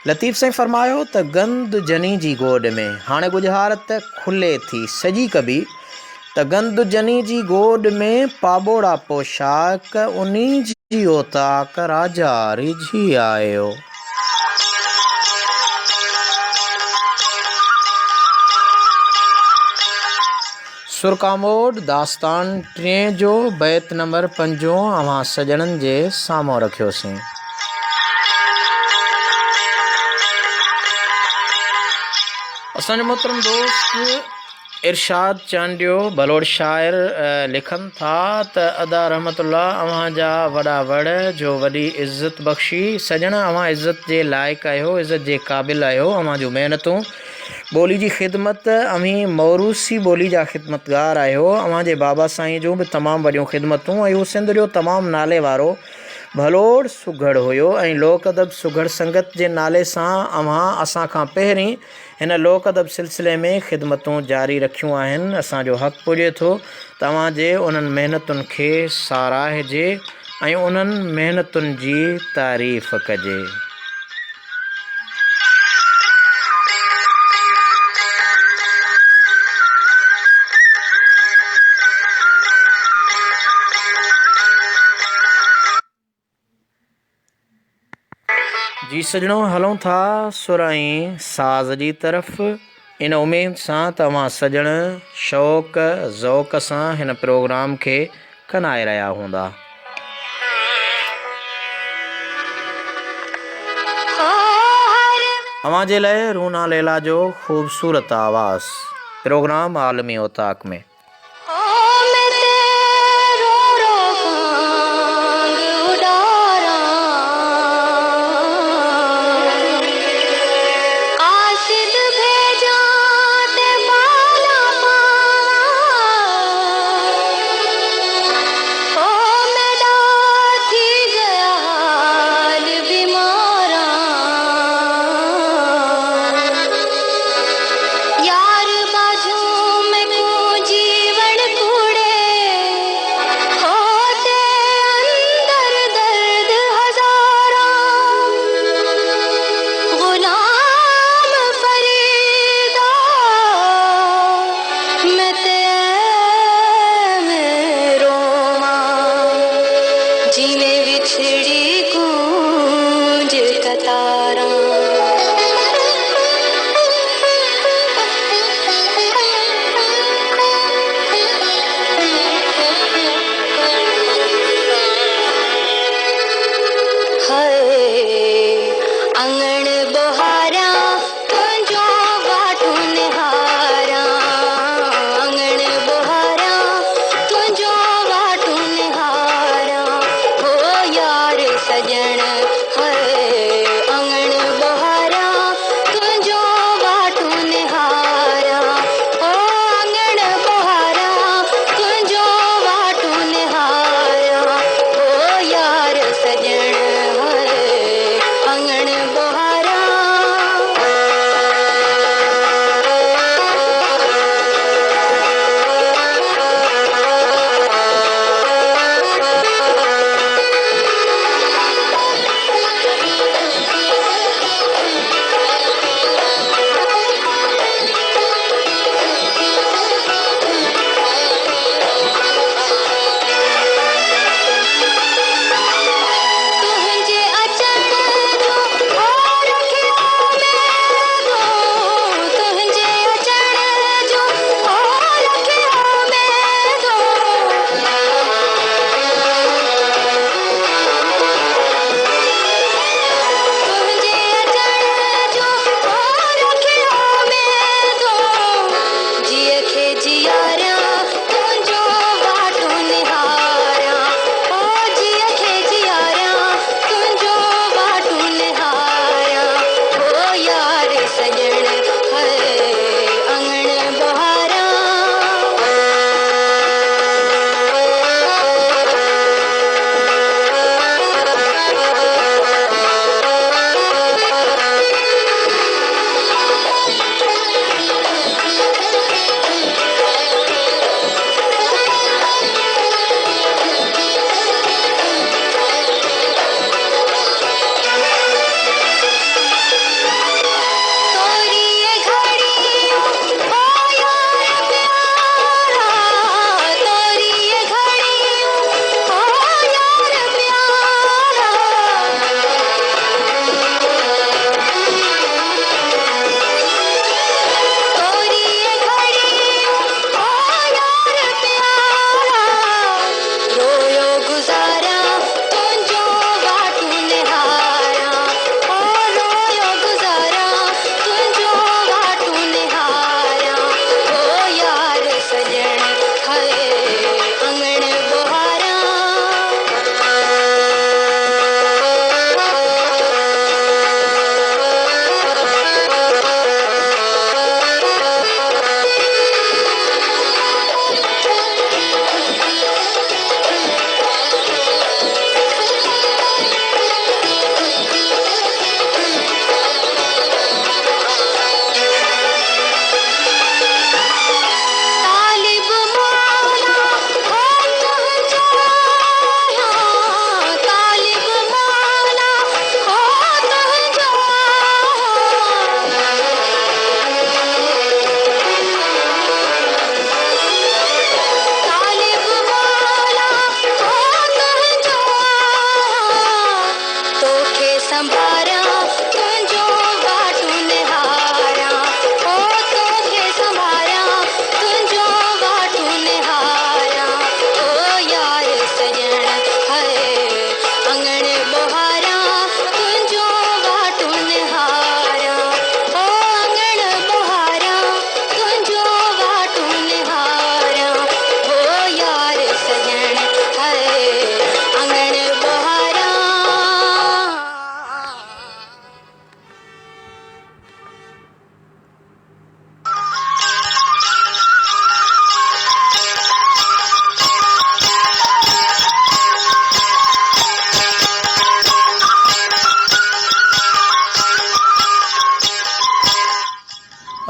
लतीफ़ साईं फरमायो त गंद जनी जी गोॾ में। हाणे गुजारत खुले थी सॼी कबी त गंद जनी जी गोॾ में पाबोड़ा पोशाक, उन्ही जी औताक राजा रिझी आयो। सुरकामोड दास्तान 3 जो बैत नंबर 5 अव्हां सजणनि जे साम्हूं रखियोसीं। असांजो मोहतरम दोस्त इरशाद चांडियो बलोड़ शाइर लिखनि था त अदा रहमतुल्लाह अव्हां जा वॾा वड़ जो वॾी इज़त बख़्शी। सजण अव्हां इज़त जे लाइक़ु आहियो, इज़त जे क़ाबिल आहियो। अव्हां जूं महिनतूं ॿोली जी ख़िदमत, अमी मौरूसी ॿोली जा ख़िदमतगार आहियो। अव्हां जे बाबा साईं जूं बि तमामु वॾियूं ख़िदमतूं ऐं उहो सिंध जो तमामु नाले वारो भलोड़ सुघड़ हुयो ऐं लोक अदब सुघड़ संगत जे नाले सां अव्हां असां खां पहिरीं हिन लोक अदब सिलसिले में ख़िदमतूं जारी रखियूं आहिनि। असांजो हक़ पुॼे थो तव्हां जे उन्हनि महिनतुनि खे साराहिजे ऐं उन्हनि महिनतुनि जी तारीफ़ कजे। जी सजणो, हलूं था सुराई साज़ जी तरफ़ इन उमेद सां तव्हां सजण शौक़ ज़ौक़ सां हिन प्रोग्राम खे कनाए रहिया हूंदा। अव्हां जे लाइ रूना लैला जो ख़ूबसूरत आवाज़ प्रोग्राम आलमी औताक में। यार बाजू में गूंजी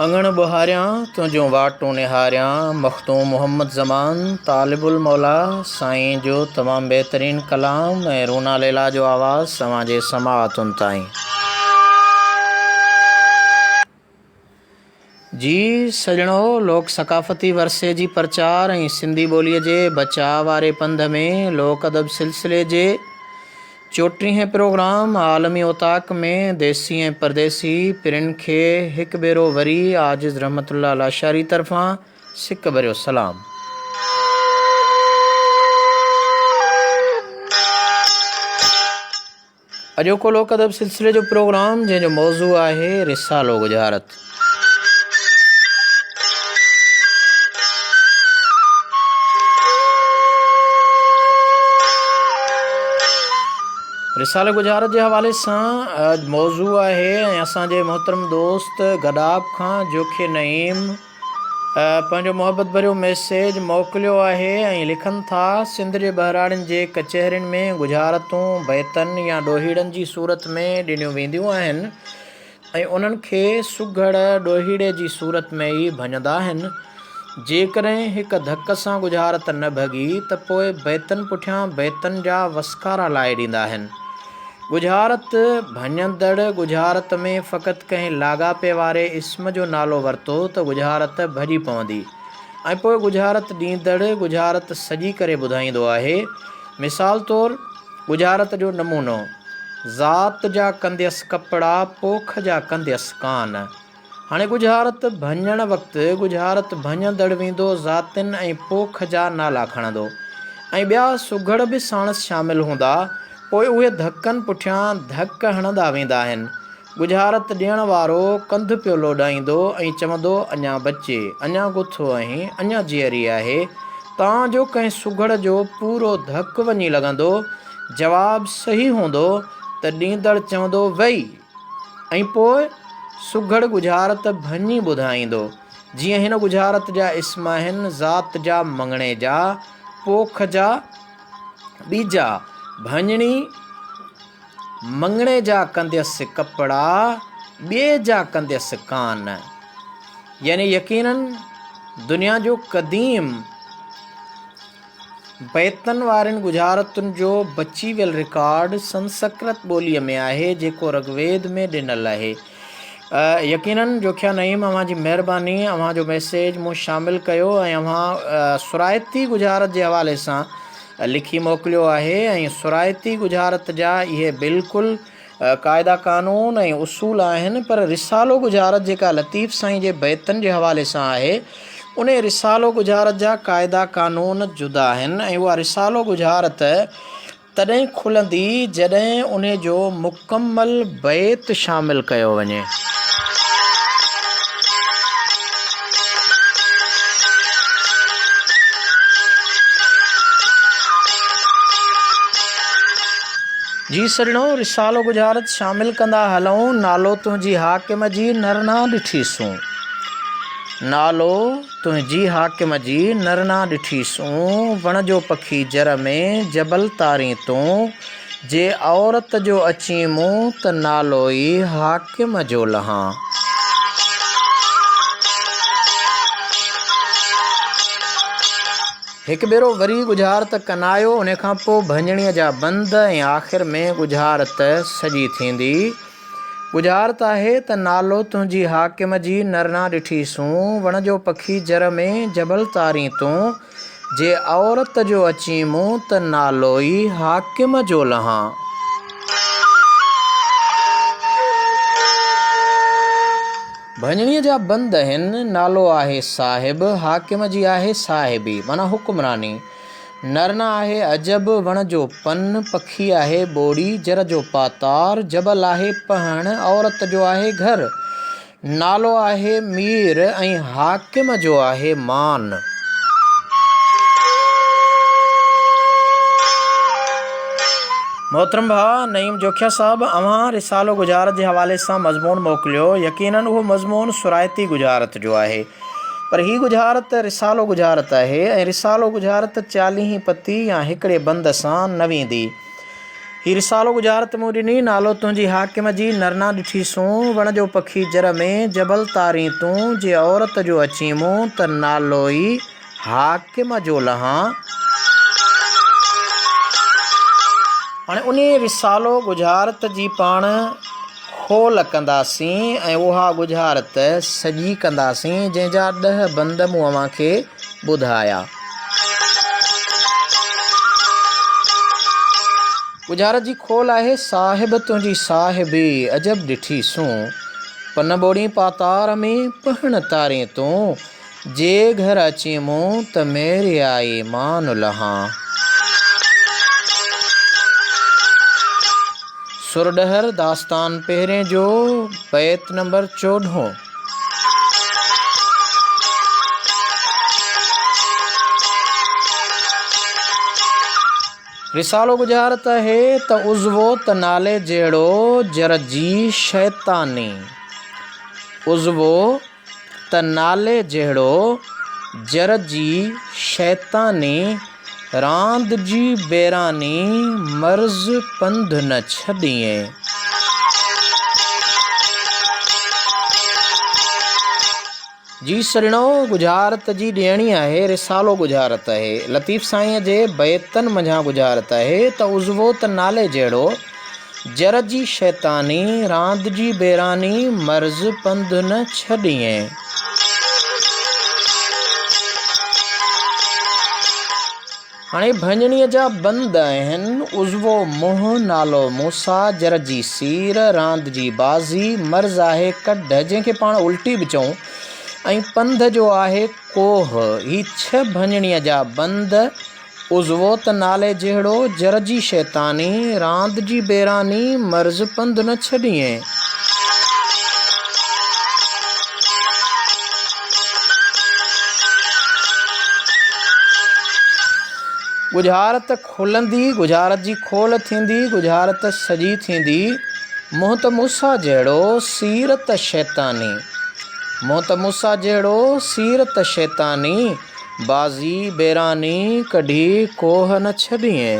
अंगण बुहारियां तुंहिंजो वाटो निहारियां मखतूम मोहम्मद ज़मान तालिबुल मौला साईं जो तमामु बहितरीनु कलाम ऐं रूना लैला जो आवाज़ तव्हांजे समाअतुनि ताईं। जी सजणो, लोक सकाफ़ती वरसे जी प्रचार ऐं सिंधी ॿोलीअ जे बचाव वारे पंध में लोक अदब सिलसिले जे 34हें प्रोग्राम आलमी उताक में देसी ऐं परदेसी पिरिन खे हिकु भेरो वरी आजिज़ रहमतुल्लाह लाशारी तरफ़ां सिक भरियो सलाम। अॼोको लोक अदब सिलसिले जो प्रोग्राम जंहिंजो मौज़ू आहे रिसालो गुजारत। रिसाले गुजारत जे हवाले सां मौज़ू आहे ऐं असांजे मोहतरम दोस्त गदाब खां जोखे नईम पंहिंजो मोहबत भरियो मैसेज मोकिलियो आहे ऐं लिखनि था, सिंध जे बहिराड़ियुनि जे कचहरियुनि में गुजारतूं बैतनि या ॾोहीड़नि जी सूरत में ॾिनियूं वेंदियूं आहिनि ऐं उन्हनि खे सुघड़ ॾोहीड़े जी सूरत में ई भञंदा आहिनि। जेकॾहिं हिकु धक सां गुजारत न भॻी त पोइ बैतनि पुठियां बैतनि जा वसकारा लाहे ॾींदा आहिनि। गुजारत भञंदड़ गुजारत में फ़क़ति कंहिं लाॻापे वारे इस्म जो नालो वरितो त गुजारत भॼी पवंदी ऐं पोइ गुजारत ॾींदड़ गुजारत सॼी करे ॿुधाईंदो आहे। मिसाल तौरु गुजारत जो नमूनो, ज़ात जा कंदसि कपिड़ा पोख जा कंदसि कान। हाणे गुजारत भञण वक़्तु गुजारत भञंदड़ वेंदो ज़ातिन ऐं पोख जा नाला खणंदो ऐं ॿिया सुघड़ बि साणसि शामिलु हूंदा। पोइ उहे धकनि पुठियां धक हणंदा वेंदा आहिनि। गुजारत ॾियण वारो कंधु पियो लोॾाईंदो ऐं चवंदो, अञा बचे, अञा गुथो ऐं अञा जीअरी आहे, तव्हांजो कंहिं सुघड़ जो पूरो धक वञी लॻंदो। जवाबु सही हूंदो त ॾींदड़ चवंदो वई ऐं पोइ सुघड़ गुजारत भञी ॿुधाईंदो। जीअं हिन गुजारत जा इस्म आहिनि, ज़ात जा मङणे जा, पोख जा ॿीजा, भञणी मङणे जा कंदसि कपिड़ा ॿिए जा कंदसि कान। यानी यकीनन दुनिया जो क़दीम बैतनि वारनि गुजारतुनि जो बची वियल रिकॉर्ड संस्कृत ॿोलीअ में आहे जेको ऋग्वेद में ॾिनल आहे। यकीनन जोखिया नईम, अव्हां जी महिरबानी, अव्हां जो मैसेज मूं शामिलु कयो ऐं अव्हां सुरायती गुजारत जे हवाले सां लिखी मोकिलियो आहे ऐं सुरायती गुजारत जा इहे बिल्कुलु क़ाइदा कानून ऐं उसूल आहिनि। पर रिसालो गुजारत जेका लतीफ़ साईं जे बैतनि जे हवाले सां आहे, उन रिसालो गुजारत जा क़ाइदा कानून जुदा आहिनि ऐं उहा रिसालो गुजारत तॾहिं खुलंदी जॾहिं उन जो मुकमल बैत शामिलु कयो वञे। जी सजणो, रिसालो गुजारत शामिलु कंदा हलूं। नालो तुंहिंजी हाकिम जी नरना ॾिठीसूं, नालो तुंहिंजी हाकिम जी नरना ॾिठीसूं, वण जो पखी जर में जबल तारी तूं, जे औरत जो अची मूं त नालो ई हाकिम जो लहां। हिकु भेरो वरी गुजारत कनायो, उन खां पोइ भञणीअ जा बंद ऐं आख़िर में गुजारत सॼी थींदी। गुजारत आहे त नालो तुंहिंजी हाकिम जी नरना ॾिठीसूं, वण जो पखी जर में जबल तारी तूं, जे औरत जो अची मूं त नालो ई हाकिम जो लहां। भञणीअ जा बंद आहिनि। नालो आहे साहिब, हाकिम जी आहे साहिबी, माना हुक्मरानी। नरना आहे अजब, वण जो पन, पखी आहे ॿोड़ी, जर जो पातार, जबल आहे पहण, औरत जो आहे घर, नालो आहे मीर ऐं हाकिम जो आहे मान। मोहतरम भाउ नईम जोखिया साहब, अव्हां रिसालो गुजारत जे हवाले सां मज़मून मोकिलियो। यकीनन उहो मज़मून सुरायती गुजारत जो आहे, पर ही गुजारत रिसालो गुजारत आहे ऐं रिसालो गुजारत 40 पती या हिकिड़े बंद सां न वेंदी। ही रिसालो गुजारत मूं ॾिनी नालो तुंहिंजी हाकिम जी नरना ॾिठीसूं वण जो पखी जर में जबल तारी तूं जे औरत जो अची मूं त नालो ई हाकिम जो लहां। हाणे उन रिसालो गुजारत जी पाण खोल कंदासीं ऐं उहा गुजारत सॼी कंदासीं जंहिंजा 10 बंद मूं अव्हांखे ॿुधाया। गुजारत जी खोल आहे साहिब तुंहिंजी साहिबी अजब ॾिठीसूं पन ॿोड़ी पातार में पहण तारे तूं जे घर अची मूं त मेरे आई मान लहां। सुरडहर दास्तान पहिरें जो बैत नंबर 14। रिसालो गुजारत है त उज़वो त नाले जहिड़ो जर जी शैतानी। उज़वो त नाले जहिड़ो जर जी शैतानी रांद जी बेरानी मर्ज़ पंध न छॾिए। जी सरणो गुजारत जी ॾियणी आहे रिसालो गुजारत आहे लतीफ़ साईं जे बैतन मंझां गुजारत आहे त उज़वो त नाले जहिड़ो जर जी शैतानी रांद जी बेरानी मर्ज़ पंध न छॾिए। हाणे भंजणीअ जा बंद आहिनि उज़वो मुंहुं नालो मूसा जर जी सीर रांद जी बाज़ी मर्ज़ आहे कढ जंहिंखे पाण उल्टी बि चऊं ऐं पंध जो आहे कोह। ही 6 भंजणीअ जा बंद उज़वो त नाले जहिड़ो जर जी शैतानी रांद जी बेरानी मर्ज़ पंध न छॾिए। गुजारत खुलंदी गुजारत जी खोल थींदी गुजारत सॼी थींदी मुंहुं त मूसा जहिड़ो सीर त शैतानी। मुंहुं त मूसा जहिड़ो सीर त शैतानी बाज़ी बेरानी कढी कोह न छॾिए।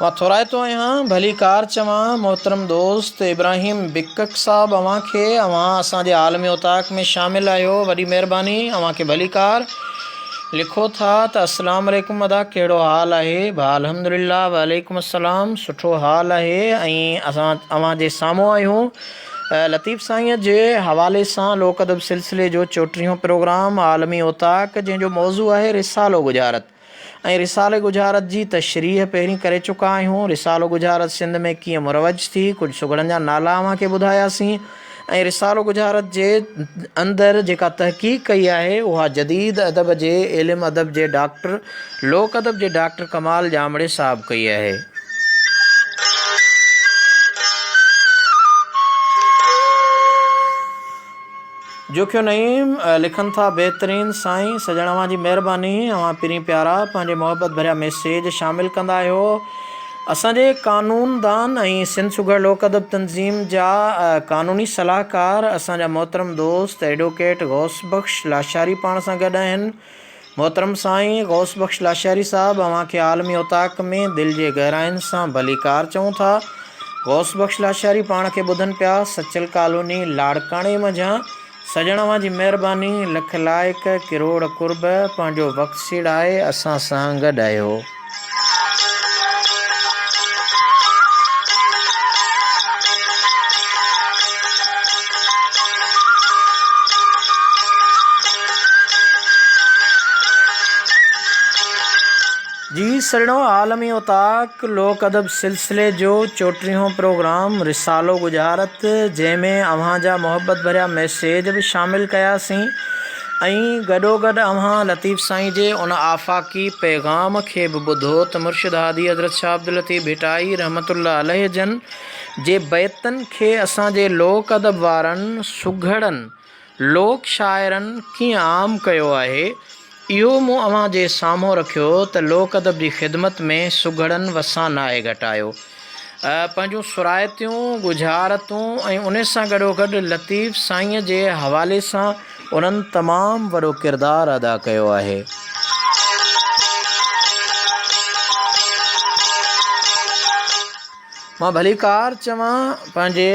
मां थोराइतो आहियां भली कार चवां मोहतरम दोस्त इब्राहिम बिकक साहब अव्हांखे अव्हां असांजे आलमी उताक में शामिल आहियो वॾी महिरबानी अव्हांखे भली कार लिखो था त अस्सलाम वालेकुम अदा कहिड़ो हाल आहे भा अल्हम्दुलिल्लाह वालेकुम अस्सलाम सुठो हाल आहे ऐं असां अव्हांजे साम्हूं आहियूं लतीफ़ साईं जे हवाले सां लोक अदब सिलसिले जो 34हों प्रोग्राम आलमी उताक जंहिंजो मौज़ू आहे रिसालो गुजारत ऐं रिसाले गुजारत जी तशरीह पहिरीं करे चुका आहियूं। रिसालो गुजारत सिंध में कीअं मुरवज थी कुझु सुगड़नि जा नाला अव्हांखे ॿुधायासीं ऐं रिसालो गुजारत जे अंदरि जेका तहक़ीक़ कई आहे उहा जदीद अदब जे इल्मु अदब जे डॉक्टर लोक अदब जे डॉक्टर कमाल जामड़े साहब कई आहे। जोखियो नईम लिखनि था बहितरीन साईं सजण अव्हां जी महिरबानी अव्हां पिरीं प्यारा पंहिंजे मोहबत भरिया मैसेज शामिल कंदा आहियो। असांजे कानूनदान ऐं सिंध सुगर लोक अदब तंज़ीम जा कानूनी सलाहकार असांजा मोहतरम दोस्त एडवोकेट गौस बख्श लाशारी पाण सां गॾु आहिनि। मोहतरम साईं गौस बख्श लाशारी साहब अव्हांखे आलमी उताक में दिलि जे गहराइनि सां भली कार चऊं था। गौस बख्श लाशारी पाण खे ॿुधनि पिया सचल कॉलोनी लाड़काणे मंझां सजण अव्हां जी महिरबानी लख लाइक किरोड़ कुर्ब पंहिंजो वक़्तु सीड़ाए असां सां गॾु आहियो। जी सरणो आलमी उताक लोक अदब सिलसिले जो 34हों प्रोग्राम रिसालो गुजारत जंहिंमें अव्हां जा मोहब्बत भरिया मैसेज बि शामिल कयासीं ऐं गॾोगॾु अव्हां लतीफ़ साईं जे उन आफ़ाक़ी पैगाम खे बि ॿुधो त मुर्शिद हादी हज़रत शाह अब्दुल लतीफ़ भिटाई रहमतुल्लाह अलैह जन जे बैतनि खे असांजे लोक अदब वारनि सुघड़नि लोक शाइरनि कीअं आम कयो आहे इहो मूं अव्हां जे साम्हूं रखियो त लोक अदब जी ख़िदमत में सुघड़नि वसां नाहे घटायो। पंहिंजूं सुरायतियूं गुजारतूं ऐं उन सां गॾोगॾु लतीफ़ साईंअ जे हवाले सां उन्हनि तमामु वॾो किरदारु अदा कयो आहे। मां भली कार चवां पंहिंजे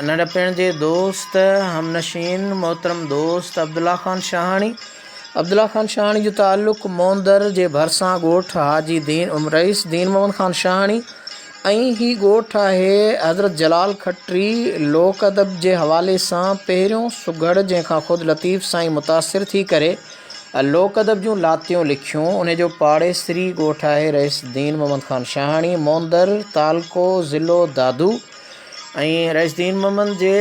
नंढपिण जे दोस्त हमनशीन मोहतरम दोस्त अब्दुल्ला ख़ान शाहाणी। अब्दुल्ला ख़ान शाहाणी जो ताल्लुक़ मोंदर जे भरिसां ॻोठु हाजी दीन रईस दीन मोहम्मद ख़ान शाहाणी ऐं ही ॻोठु आहे हज़रत जलाल खत्री। लोक अदब जे हवाले सां पहिरियों सुघड़ जंहिंखां ख़ुदि लतीफ़ साईं मुतासिर थी करे लोक अदब जूं लातियूं लिखियूं। उन जो पाड़ेसरी ॻोठु आहे रईस दीन मोहम्मद ख़ान शाहाणी, मोंदर तालको ज़िलो दादू। ऐं रईस दीन मोहम्मद जे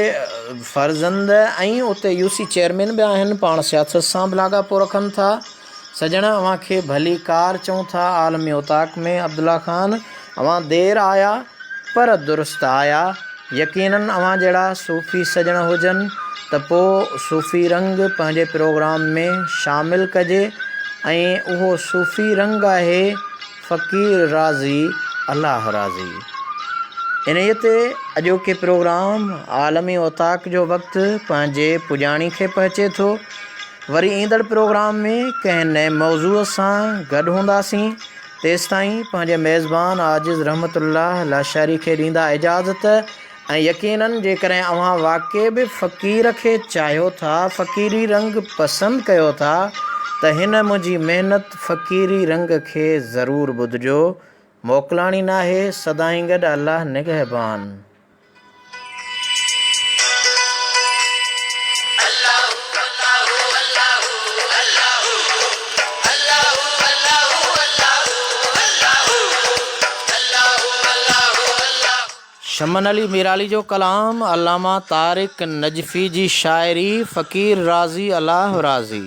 फ़र्ज़ंद ऐं उते यूसी चेयरमैन बि आहिनि, पाण सियासत सां बि लाॻापो रखनि था। सजण अव्हां खे भली कार चऊं था आलमी उताक में। अब्दुल्ला ख़ान अव्हां देरि आया पर दुरुस्त आया। यकीनन अव्हां जहिड़ा सूफ़ी सजण हुजनि त पोइ सूफ़ी रंग पंहिंजे प्रोग्राम में शामिलु कजे ऐं उहो सूफ़ी रंग आहे फ़क़ीर राज़ी अल्लाह राज़ी। इन ते अॼोके प्रोग्राम आलमी उताक जो वक़्तु पंहिंजे पुॼाणी खे पहुचे थो। वरी ईंदड़ प्रोग्राम में कंहिं नए मौज़ूअ सां गॾु हूंदासीं। तेसिताईं पंहिंजे मेज़बान आजिज़ रहमतुल्लाह लाशारी खे ॾींदा इजाज़त। ऐं यकीनन जेकॾहिं अव्हां वाक़ई बि फ़क़ीर खे चाहियो था, फ़क़ीरी रंग पसंदि कयो था, त हिन मुंहिंजी महिनत फ़क़ीरी रंग खे ज़रूरु ॿुधिजो। मोकिलाणी नाहे, सदाईं गॾु अल्लाह निगहबान। शमन अली मीराली जो कलाम, अल्लामा तारिक नजफ़ी जी शाइरी, फ़क़ीर राज़ी अल्लाह राज़ी।